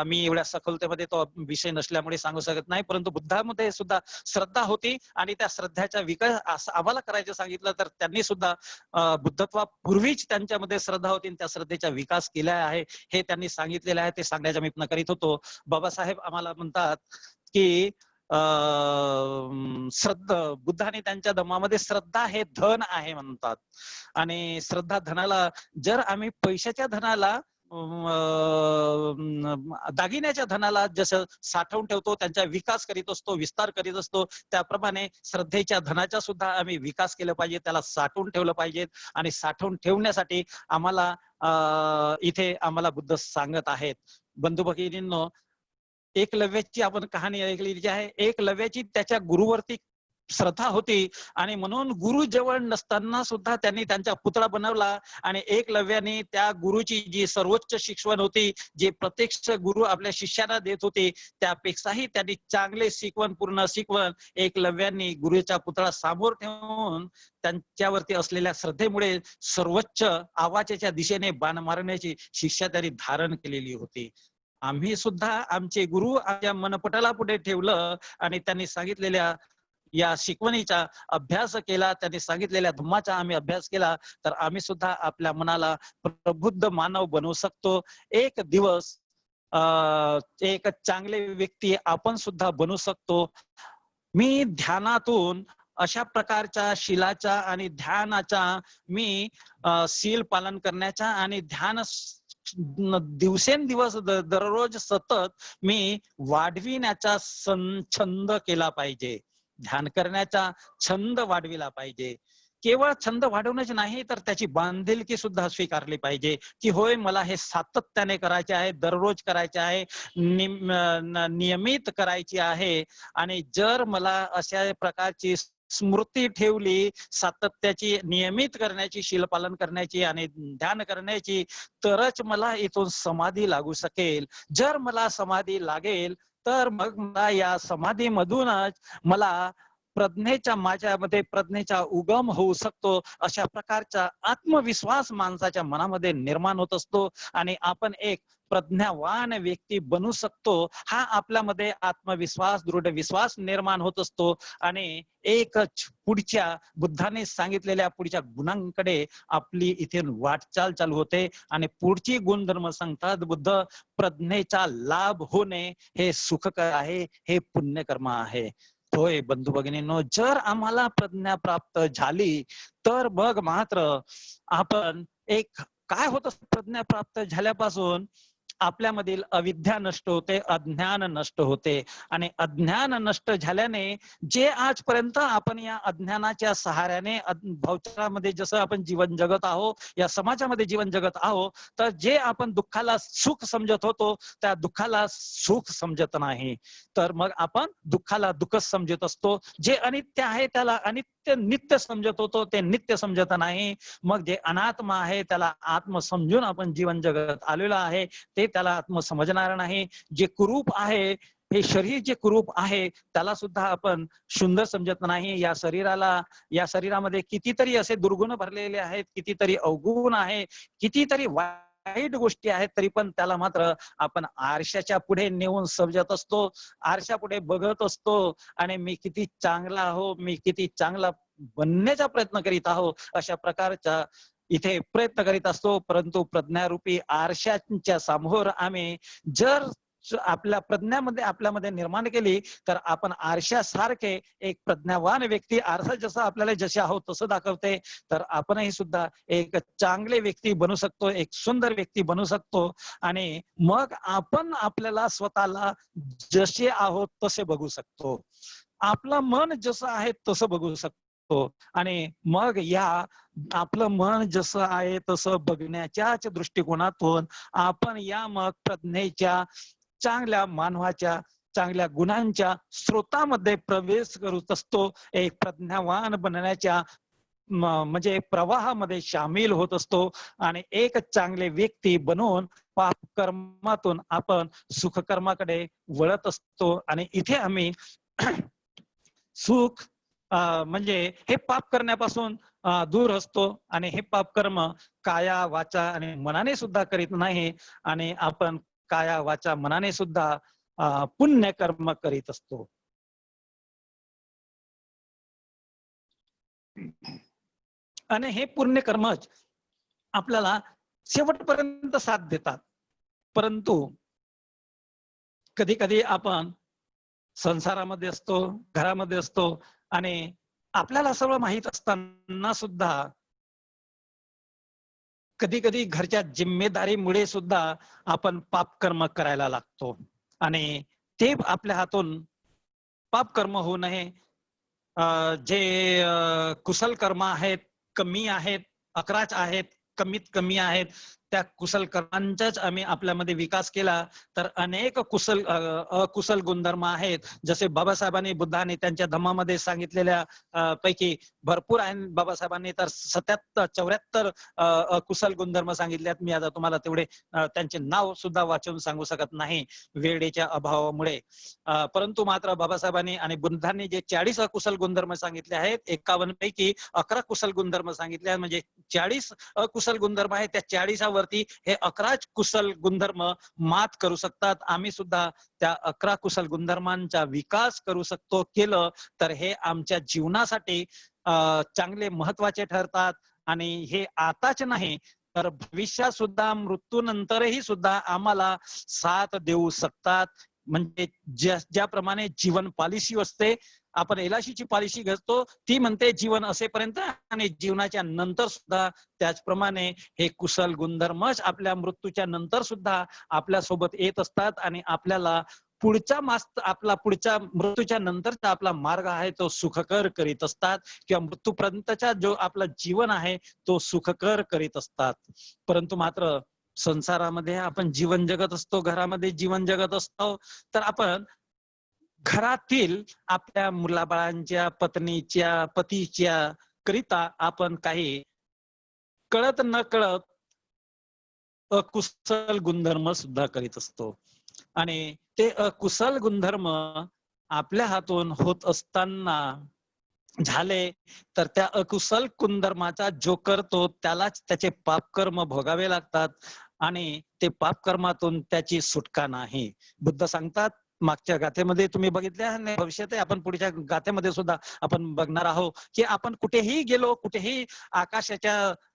मी एवढ्या सखोलतेमध्ये तो विषय नसल्यामुळे सांगू शकत नाही, परंतु बुद्धामध्ये सुद्धा श्रद्धा होती आणि त्या श्रद्धाचा विकास आम्हाला करायचं सांगितलं तर त्यांनी सुद्धा बुद्धत्वापूर्वीच त्यांच्यामध्ये श्रद्धा होती, त्या श्रद्धेचा विकास केला आहे हे त्यांनी सांगितलेलं आहे. ते सांगण्याचा मी प्रयत्न करीत होतो. बाबासाहेब आम्हाला म्हणतात की बुद्धाने त्यांच्या धम्मामध्ये श्रद्धा हे धन आहे म्हणतात. आणि श्रद्धा धनाला जर आम्ही पैशाच्या धनाला दागिन्याच्या धनाला जसं साठवून ठेवतो, त्यांचा विकास करीत असतो, विस्तार करीत असतो, त्याप्रमाणे श्रद्धेच्या धनाचा सुद्धा आम्ही विकास केला पाहिजे, त्याला साठवून ठेवलं पाहिजे. आणि साठवून ठेवण्यासाठी आम्हाला इथे आम्हाला बुद्ध सांगत आहेत. बंधू भगिनींनो, एकलव्याची आपण कहाणी ऐकलेली आहे. एकलव्याची त्याच्या गुरुवरती श्रद्धा होती आणि म्हणून गुरु जवळ नसताना सुद्धा त्यांनी त्यांचा पुतळा बनवला. आणि एकलव्याने त्या गुरुची जी सर्वोच्च शिकवण होती, जे प्रत्यक्ष गुरु आपल्या शिष्याला देत होते, त्यापेक्षाही त्यांनी चांगले पूर्ण शिकवण एकलव्यांनी गुरुचा पुतळा समोर ठेवून त्यांच्यावरती असलेल्या श्रद्धेमुळे सर्वोच्च आवाजाच्या दिशेने बाण मारण्याची शिक्षा त्यांनी धारण केलेली होती. आम्ही सुद्धा आमचे गुरु आमच्या मनपटाला पुढे ठेवलं आणि त्यांनी सांगितलेल्या या शिकवणीचा अभ्यास केला, त्यांनी सांगितलेल्या धम्माचा आम्ही अभ्यास केला, तर आम्ही सुद्धा आपल्या मनाला प्रबुद्ध मानव बनवू शकतो. एक दिवस एक चांगले व्यक्ती आपण सुद्धा बनू शकतो. मी ध्यानातून अशा प्रकारच्या शिलाचा आणि ध्यानाचा मी शील पालन करण्याचा आणि ध्यान दिवसेंदिवस दररोज सतत मी वाढविण्याचा छंद केला पाहिजे. ध्यान करण्याचा छंद वाढविला पाहिजे. केवळ छंद वाढवणेच नाही तर त्याची बांधिलकी सुद्धा स्वीकारली पाहिजे की होय, मला हे सातत्याने करायचे आहे, दररोज करायचे आहे, नियमित करायची आहे. आणि जर मला अशा प्रकारची स्मृती ठेवली, सातत्याची, नियमित करण्याची, शीलपालन करण्याची आणि ध्यान करण्याची, तरच मला इथून समाधी लागू शकेल. जर मला समाधी लागेल तर मग मला या समाधीमधूनच मला माझ्यामध्ये प्रज्ञेचा उगम होऊ शकतो. अशा प्रकारचा आत्मविश्वास माणसाच्या मनामध्ये निर्माण होत असतो आणि आपण एक प्रज्ञावान व्यक्ती बनू शकतो. हा आपल्यामध्ये आत्मविश्वास, दृढ विश्वास निर्माण होत असतो आणि एकच पुढच्या बुद्धाने सांगितलेल्या पुढच्या गुणांकडे आपली इथे वाटचाल चालू होते. आणि पुढची गुणधर्म सांगतात बुद्ध, प्रज्ञेचा लाभ होणे हे सुखकर आहे, हे पुण्यकर्म आहे. होय बंधू भगिनींनो, जर आम्हाला प्रज्ञा प्राप्त झाली तर मग मात्र आपण एक काय होत, प्रज्ञा प्राप्त झाल्यापासून आपल्यामधील अविद्या नष्ट होते, अज्ञान नष्ट होते. आणि अज्ञान नष्ट झाल्याने जे आजपर्यंत आपण या अज्ञानाच्या सहाऱ्याने भवचरामध्ये जसं आपण जीवन जगत आहोत, या समाजामध्ये जीवन जगत आहोत, तर जे आपण दुःखाला सुख समजत होतो त्या दुःखाला सुख समजत नाही, तर मग आपण दुःखाला दुःख समजत असतो. जे अनित्य आहे त्याला अनित्य नित्य समजत होतो, ते नित्य समजत नाही. मग जे अनात्मा आहे त्याला आत्म समजून आपण जीवन जगत आलेलो आहे, ते त्याला आत्म समजणार नाही. जे कुरूप आहे, हे शरीर जे कुरूप आहे त्याला सुद्धा आपण सुंदर समजत नाही. या शरीरामध्ये कितीतरी असे दुर्गुण भरलेले आहेत, कितीतरी अवगुण आहे, कितीतरी वाईट गोष्टी आहेत, तरी पण त्याला मात्र आपण आरशाच्या पुढे नेऊन समजत असतो, आरशा पुढे बघत असतो आणि मी किती चांगला आहो, मी किती चांगला बनण्याचा प्रयत्न करीत आहो, अशा प्रकारचा इथे प्रयत्न करीत असतो. परंतु प्रज्ञारूपी आरशाच्या समोर आम्ही जर आपल्यामध्ये निर्माण केली तर आपण आरशासारखे एक प्रज्ञावान व्यक्ती, आरसा जसं आपल्याला जसे आहोत तसं दाखवते, तर आपणही सुद्धा एक चांगले व्यक्ती बनू शकतो, एक सुंदर व्यक्ती बनू शकतो. आणि मग आपण आपल्याला स्वतःला जसे आहोत तसे बघू शकतो, आपलं मन जसं आहे तसं बघू शकतो. आणि मग या आपलं मन जसं आहे तसं बघण्याच्याच दृष्टिकोनातून आपण या मग प्रज्ञेच्या चांगल्या मानवाच्या चांगल्या गुणांच्या स्रोतामध्ये प्रवेश करत असतो. एक प्रज्ञावान बनण्याच्या म्हणजे प्रवाहामध्ये सामील होत असतो आणि एक चांगले व्यक्ती बनवून पाप कर्मातून आपण सुखकर्माकडे वळत असतो. आणि इथे आम्ही सुख म्हणजे हे पाप करण्यापासून दूर असतो. आणि हे पाप कर्म काया वाचा आणि मनाने सुद्धा करीत नाही. आणि आपण काया वाचा मनाने सुद्धा पुण्य कर्म करीत असतो. आणि हे पुण्य कर्मच आपल्याला शेवटपर्यंत साथ देतात. परंतु कधी कधी आपण संसारामध्ये असतो, घरामध्ये असतो आणि आपल्याला सगळं माहित असताना सुद्धा कधी कधी घरच्या जिम्मेदारीमुळे सुद्धा आपण पाप कर्म करायला लागतो. आणि ते आपल्या हातून पाप कर्म होऊ नये, जे कुशल कर्म आहेत, कमी आहेत, अकराच आहेत, कमीत कमी आहेत, त्या कुशल कर्मांचाच आम्ही आपल्यामध्ये विकास केला तर अनेक अकुशल गुणधर्म आहेत. जसे बाबासाहेबांनी बुद्धाने त्यांच्या धम्मामध्ये सांगितलेल्या पैकी भरपूर आहे. बाबासाहेबांनी तर 74 अकुशल गुणधर्म सांगितले आहेत. मी आता तुम्हाला तेवढे त्यांचे नाव सुद्धा वाचून सांगू शकत नाही वेळेच्या अभावामुळे. परंतु मात्र बाबासाहेबांनी आणि बुद्धांनी जे 40 अकुशल गुणधर्म सांगितले आहेत, 51 पैकी 11 कुशल गुणधर्म सांगितले आहेत. म्हणजे 40 अकुशल गुणधर्म आहेत, त्या 40 वरती हे 11 कुशल गुणधर्म मात करू शकतात. आम्ही सुद्धा त्या 11 कुशल गुणधर्मांचा विकास करू शकतो. केलं तर हे आमच्या जीवनासाठी चांगले महत्वाचे ठरतात. आणि हे आताच नाही तर भविष्यात सुद्धा, मृत्यूनंतरही सुद्धा आम्हाला साथ देऊ शकतात. म्हणजे ज्याप्रमाणे जीवन पॉलिसी असते, आपण एलआयसीची पॉलिसी घेतो, ती म्हणते जीवन असेपर्यंत आणि जीवनाच्या नंतर सुद्धा त्याचप्रमाणे हे कुशल गुणधर्मच आपल्या मृत्यूच्या नंतर सुद्धा आपल्या सोबत येत असतात आणि आपल्याला पुढच्या मृत्यूच्या नंतरचा आपला मार्ग आहे तो सुखकर करीत असतात. किंवा मृत्यूपर्यंतचा जो आपला जीवन आहे तो सुखकर करीत असतात. परंतु मात्र संसारामध्ये आपण जीवन जगत असतो, घरामध्ये जीवन जगत असतो, तर आपण घरातील आपल्या मुलाबाळांच्या, पत्नीच्या, पतीच्या करिता आपण काही कळत न कळत अकुशल गुणधर्म सुद्धा करीत असतो. आणि ते अकुशल गुणधर्म आपल्या हातून होत असताना झाले तर त्या अकुशल गुणधर्माचा जो करतो त्यालाच त्याचे पापकर्म भोगावे लागतात आणि ते पापकर्मातून त्याची सुटका नाही. बुद्ध सांगतात, मागच्या गाथेमध्ये तुम्ही बघितले आणि भविष्यात आपण पुढच्या गाथेमध्ये सुद्धा आपण बघणार आहोत की आपण कुठेही गेलो, कुठेही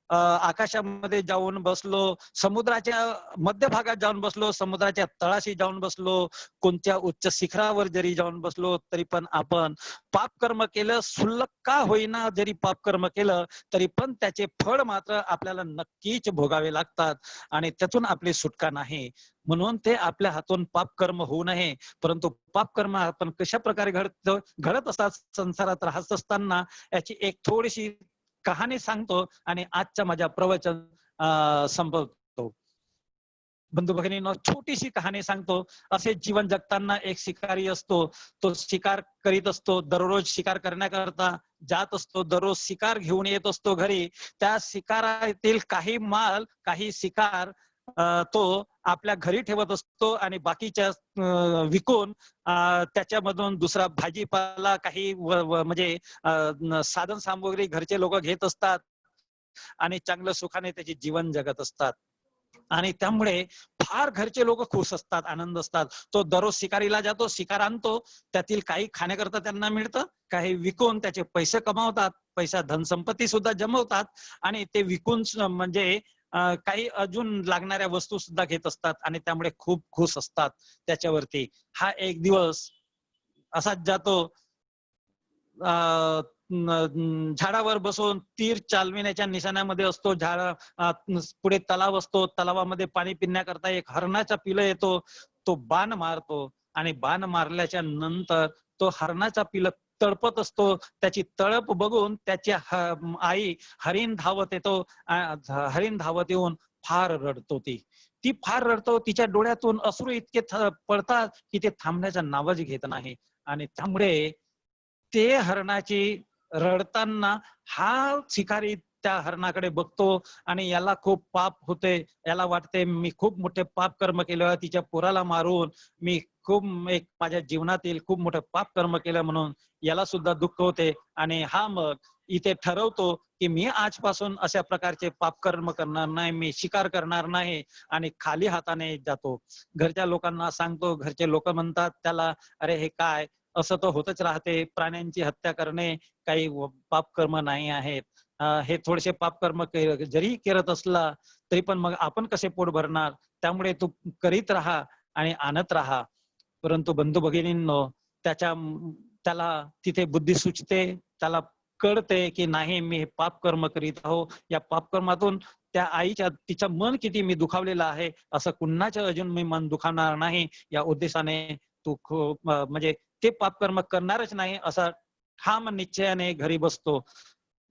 आकाशामध्ये जाऊन बसलो, समुद्राच्या मध्यभागात जाऊन बसलो, समुद्राच्या तळाशी जाऊन बसलो, कोणत्या उच्च शिखरावर जरी जाऊन बसलो, तरी पण आपण पापकर्म केलं, क्षुल्लक का होईना जरी पापकर्म केलं तरी पण त्याचे फळ मात्र आपल्याला नक्कीच भोगावे लागतात आणि त्यातून आपली सुटका नाही. म्हणून ते आपल्या हातून पापकर्म होऊ नये. परंतु पापकर्म आपण कशा प्रकारे घडत असतात संसारात राहत असताना याची एक थोडीशी कहाणी सांगतो आणि आजच्या माझ्या प्रवचन संपवतो. बंधू भगिनींनो, छोटीशी कहाणी सांगतो. असे जीवन जगताना एक शिकारी असतो, तो शिकार करीत असतो, दररोज शिकार करण्याकरता जात असतो, दररोज शिकार घेऊन येत असतो घरी. त्या शिकारातील काही माल, काही शिकार तो आपल्या घरी ठेवत असतो आणि बाकीच्या विकून त्याच्यामधून दुसरा भाजीपाला काही म्हणजे साधन सामग्री घरचे लोक घेत असतात आणि चांगलं सुखाने त्याचे जीवन जगत असतात. आणि त्यामुळे फार घरचे लोक खुश असतात, आनंद असतात. तो दररोज शिकारीला जातो, शिकार आणतो, त्यातील काही खाण्याकरता त्यांना मिळतं, काही विकून त्याचे पैसे कमावतात, पैसा धनसंपत्ती सुद्धा जमवतात आणि ते विकून म्हणजे काही अजून लागणाऱ्या वस्तू सुद्धा घेत असतात आणि त्यामुळे खूप खुश असतात त्याच्यावरती. हा एक दिवस असाच जातो, झाडावर बसून तीर चालविण्याच्या निशाण्यामध्ये असतो. पुढे तलाव असतो, तलावामध्ये पाणी पिण्याकरता एक हरणाचा पिल्ल येतो, तो बाण मारतो आणि बाण मारल्याच्या नंतर तो हरणाचा पिल्ल तळपत असतो. त्याची तळप बघून त्याची आई हरीण धावत येतो. हरीण धावत येऊन फार रडतो. ती ती फार रडतो. तिच्या डोळ्यातून अश्रू इतके पडतात की ते थांबण्याच्या नावच घेत नाही. आणि त्यामुळे ते हरणाची रडताना हा शिकारी त्या हरणाकडे बघतो आणि याला खूप पाप होते. याला वाटते मी खूप मोठे पाप कर्म केलं, तिच्या पोराला मारून मी खूप एक माझ्या जीवनातील खूप मोठं पाप कर्म केलं म्हणून याला सुद्धा दुःख होते. आणि हा मग इथे ठरवतो की मी आजपासून अशा प्रकारचे पाप कर्म करणार नाही, मी शिकार करणार नाही आणि खाली हाताने जातो. घरच्या लोकांना सांगतो. घरचे लोक म्हणतात त्याला, अरे हे काय, असं तर होतच राहते. प्राण्यांची हत्या करणे काही पाप कर्म नाही आहेत. हे थोडेसे पाप कर्म जरी करत असला तरी पण मग आपण कसे पोट भरणार. त्यामुळे तू करीत राहा आणि आणत राहा. परंतु बंधू भगिनींनो, त्याला तिथे बुद्धी सुचते. त्याला कळते की नाही, मी हे पाप कर्म करीत आहो. या पाप कर्मातून त्या आईच्या तिचं मन किती मी दुखावलेलं आहे, असं कुणाचं अजून मी मन दुखावणार नाही, या उद्देशाने तू खूप म्हणजे ते पाप कर्म करणारच नाही असा ठाम निश्चयाने घरी बसतो.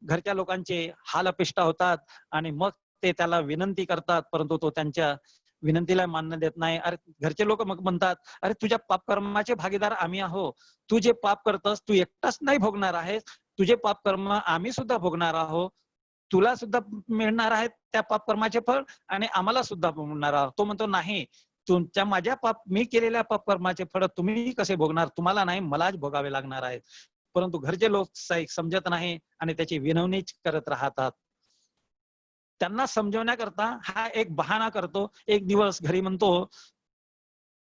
घरच्या लोकांचे हालअपेष्टा होतात आणि मग ते त्याला विनंती करतात, परंतु तो त्यांच्या विनंतीला मान्य देत नाही. अरे घरचे लोक मग म्हणतात, अरे तुझ्या पाप कर्माचे भागीदार आम्ही आहो. तू जे पाप करतस तू एकटाच नाही भोगणार आहेस, तुझे पाप कर्म आम्ही सुद्धा भोगणार आहोत. तुला सुद्धा मिळणार आहेत त्या पाप कर्माचे फळ आणि आम्हाला सुद्धा मिळणार आहोत. तो म्हणतो नाही, तुमच्या मी केलेल्या पाप कर्माचे फळ तुम्ही कसे भोगणार, तुम्हाला नाही मलाच भोगावे लागणार आहेत. परंतु घरचे लोक समजत नाही आणि त्याची विनवणीच करत राहतात. त्यांना समजवण्याकरता हा एक बहाणा करतो. एक दिवस घरी म्हणतो,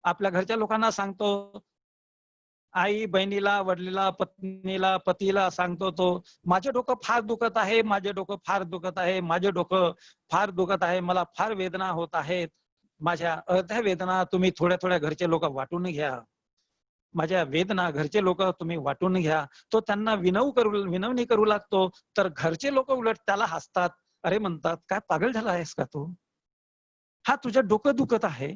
आपल्या घरच्या लोकांना सांगतो, आई बहिणीला, वडिलीला, पत्नीला, पतीला सांगतो तो, माझे डोकं फार दुखत आहे, माझे डोकं फार दुखत आहे, माझे डोकं फार दुखत आहे, मला फार वेदना होत आहेत. माझ्या अर्ध्या वेदना तुम्ही थोड्या थोड्या घरचे लोक वाटून घ्या. माझ्या वेदना घरचे लोक तुम्ही वाटून घ्या. तो त्यांना विनवणी करू लागतो. तर घरचे लोक उलट त्याला हसतात. अरे म्हणतात, काय पागल झाला आहेस का तू? हा तुझं डोकं दुखत आहे,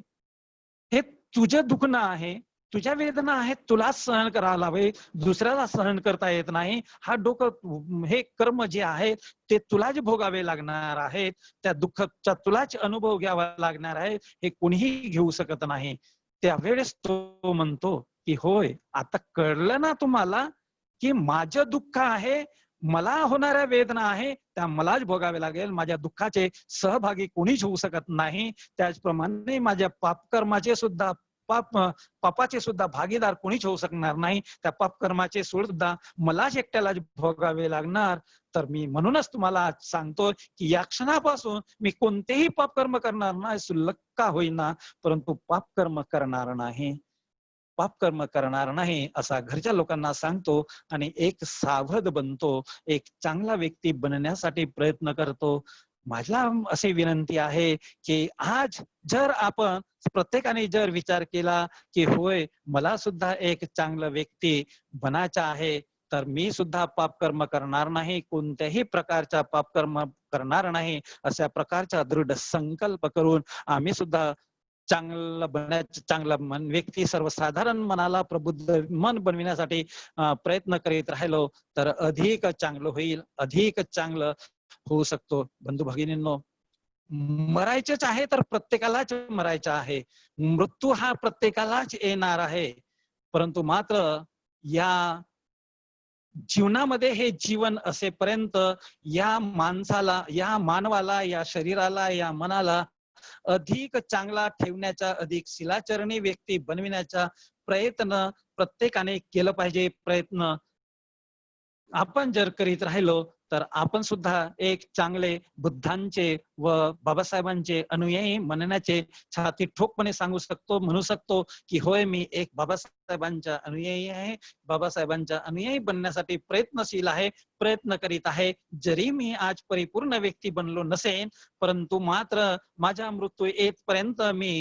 हे तुझं दुखणं आहे, तुझ्या वेदना आहेत, तुलाच सहन करायला हवे, दुसऱ्याला सहन करता येत नाही. हा डोकं हे कर्म जे आहे ते तुलाच भोगावे लागणार आहेत. त्या दुःखाचा तुलाच अनुभव घ्यावा लागणार आहे, हे कोणीही घेऊ शकत नाही. त्यावेळेस तो म्हणतो की होय, आता कळलं ना तुम्हाला की माझं दुःख आहे, मला होणाऱ्या वेदना आहे, त्या मलाच भोगावे लागेल. माझ्या दुःखाचे सहभागी कोणीच होऊ शकत नाही. त्याचप्रमाणे माझ्या पापकर्माचे सुद्धा पापाचे सुद्धा भागीदार कोणीच होऊ शकणार नाही. त्या पापकर्माचे सुद्धा मलाच एकट्यालाच भोगावे लागणार. तर मी म्हणूनच तुम्हाला आज सांगतो की या क्षणापासून मी कोणतेही पापकर्म करणार नाही, सुल्लक का होईना, परंतु पापकर्म करणार नाही. पापकर्म करणार नाही असा घरच्या लोकांना सांगतो आणि एक सावध बनतो, एक चांगला व्यक्ती बनण्यासाठी प्रयत्न करतो. माझ्या अशी विनंती आहे की आज जर आपण प्रत्येकाने जर विचार केला की होय, मला सुद्धा एक चांगला व्यक्ती बनायचा आहे, तर मी सुद्धा पापकर्म करणार नाही, कोणत्याही प्रकारचा पापकर्म करणार नाही, अशा प्रकारचा दृढ संकल्प करून आम्ही सुद्धा चांगला मन व्यक्ती, सर्वसाधारण मनाला प्रबुद्ध मन बनविण्यासाठी प्रयत्न करीत राहिलो तर अधिक चांगलं होईल, अधिक चांगलं होऊ शकतो. बंधू भगिनींनो, मरायचंच आहे तर प्रत्येकालाच मरायचं आहे. मृत्यू हा प्रत्येकालाच येणार आहे. परंतु मात्र या जीवनामध्ये हे जीवन असेपर्यंत या माणसाला, या मानवाला, या शरीराला, या मनाला अधिक चांगला ठेवण्याचा, अधिक शिलाचरणी व्यक्ती बनविण्याचा प्रयत्न प्रत्येकाने केलं पाहिजे. प्रयत्न आपण जर करीत राहिलो तर आपण सुद्धा एक चांगले बुद्धांचे व बाबासाहेबांचे अनुयायी म्हणण्याचे छाती ठोकपणे म्हणू शकतो की होय, मी एक बाबासाहेबांचा अनुयायी आहे, बाबासाहेबांचा अनुयायी बनण्यासाठी प्रयत्नशील आहे, प्रयत्न करीत आहे. जरी मी आज परिपूर्ण व्यक्ती बनलो नसेन, परंतु मात्र माझा मृत्यू येतपर्यंत मी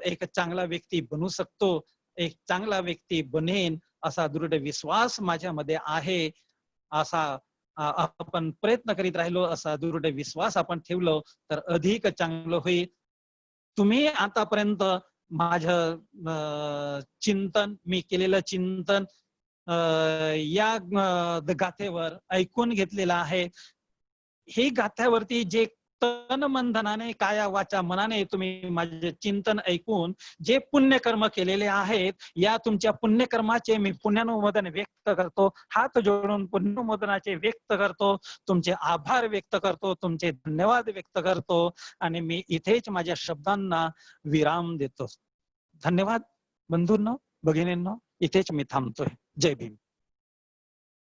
एक चांगला व्यक्ती बनू शकतो, एक चांगला व्यक्ती बनेन असा दृढ विश्वास माझ्यामध्ये आहे. असा आपण प्रयत्न करीत राहिलो, असा दृढ विश्वास आपण ठेवलो तर अधिक चांगलं होईल. तुम्ही आतापर्यंत माझं चिंतन, मी केलेलं चिंतन या गाथेवर ऐकून घेतलेलं आहे. ही गाथ्यावरती जे तन मन धनाने काया वाचा मनाने तुम्ही माझे चिंतन ऐकून जे पुण्यकर्म केलेले आहेत, या तुमच्या पुण्यकर्माचे मी पुण्यानुमोदन व्यक्त करतो. हात जोडून पुण्यानुमोदनाचे व्यक्त करतो. तुमचे आभार व्यक्त करतो. तुमचे धन्यवाद व्यक्त करतो. आणि मी इथेच माझ्या शब्दांना विराम देतो. धन्यवाद बंधूंनो, भगिनींनो, इथेच मी थांबतोय. जय भीम.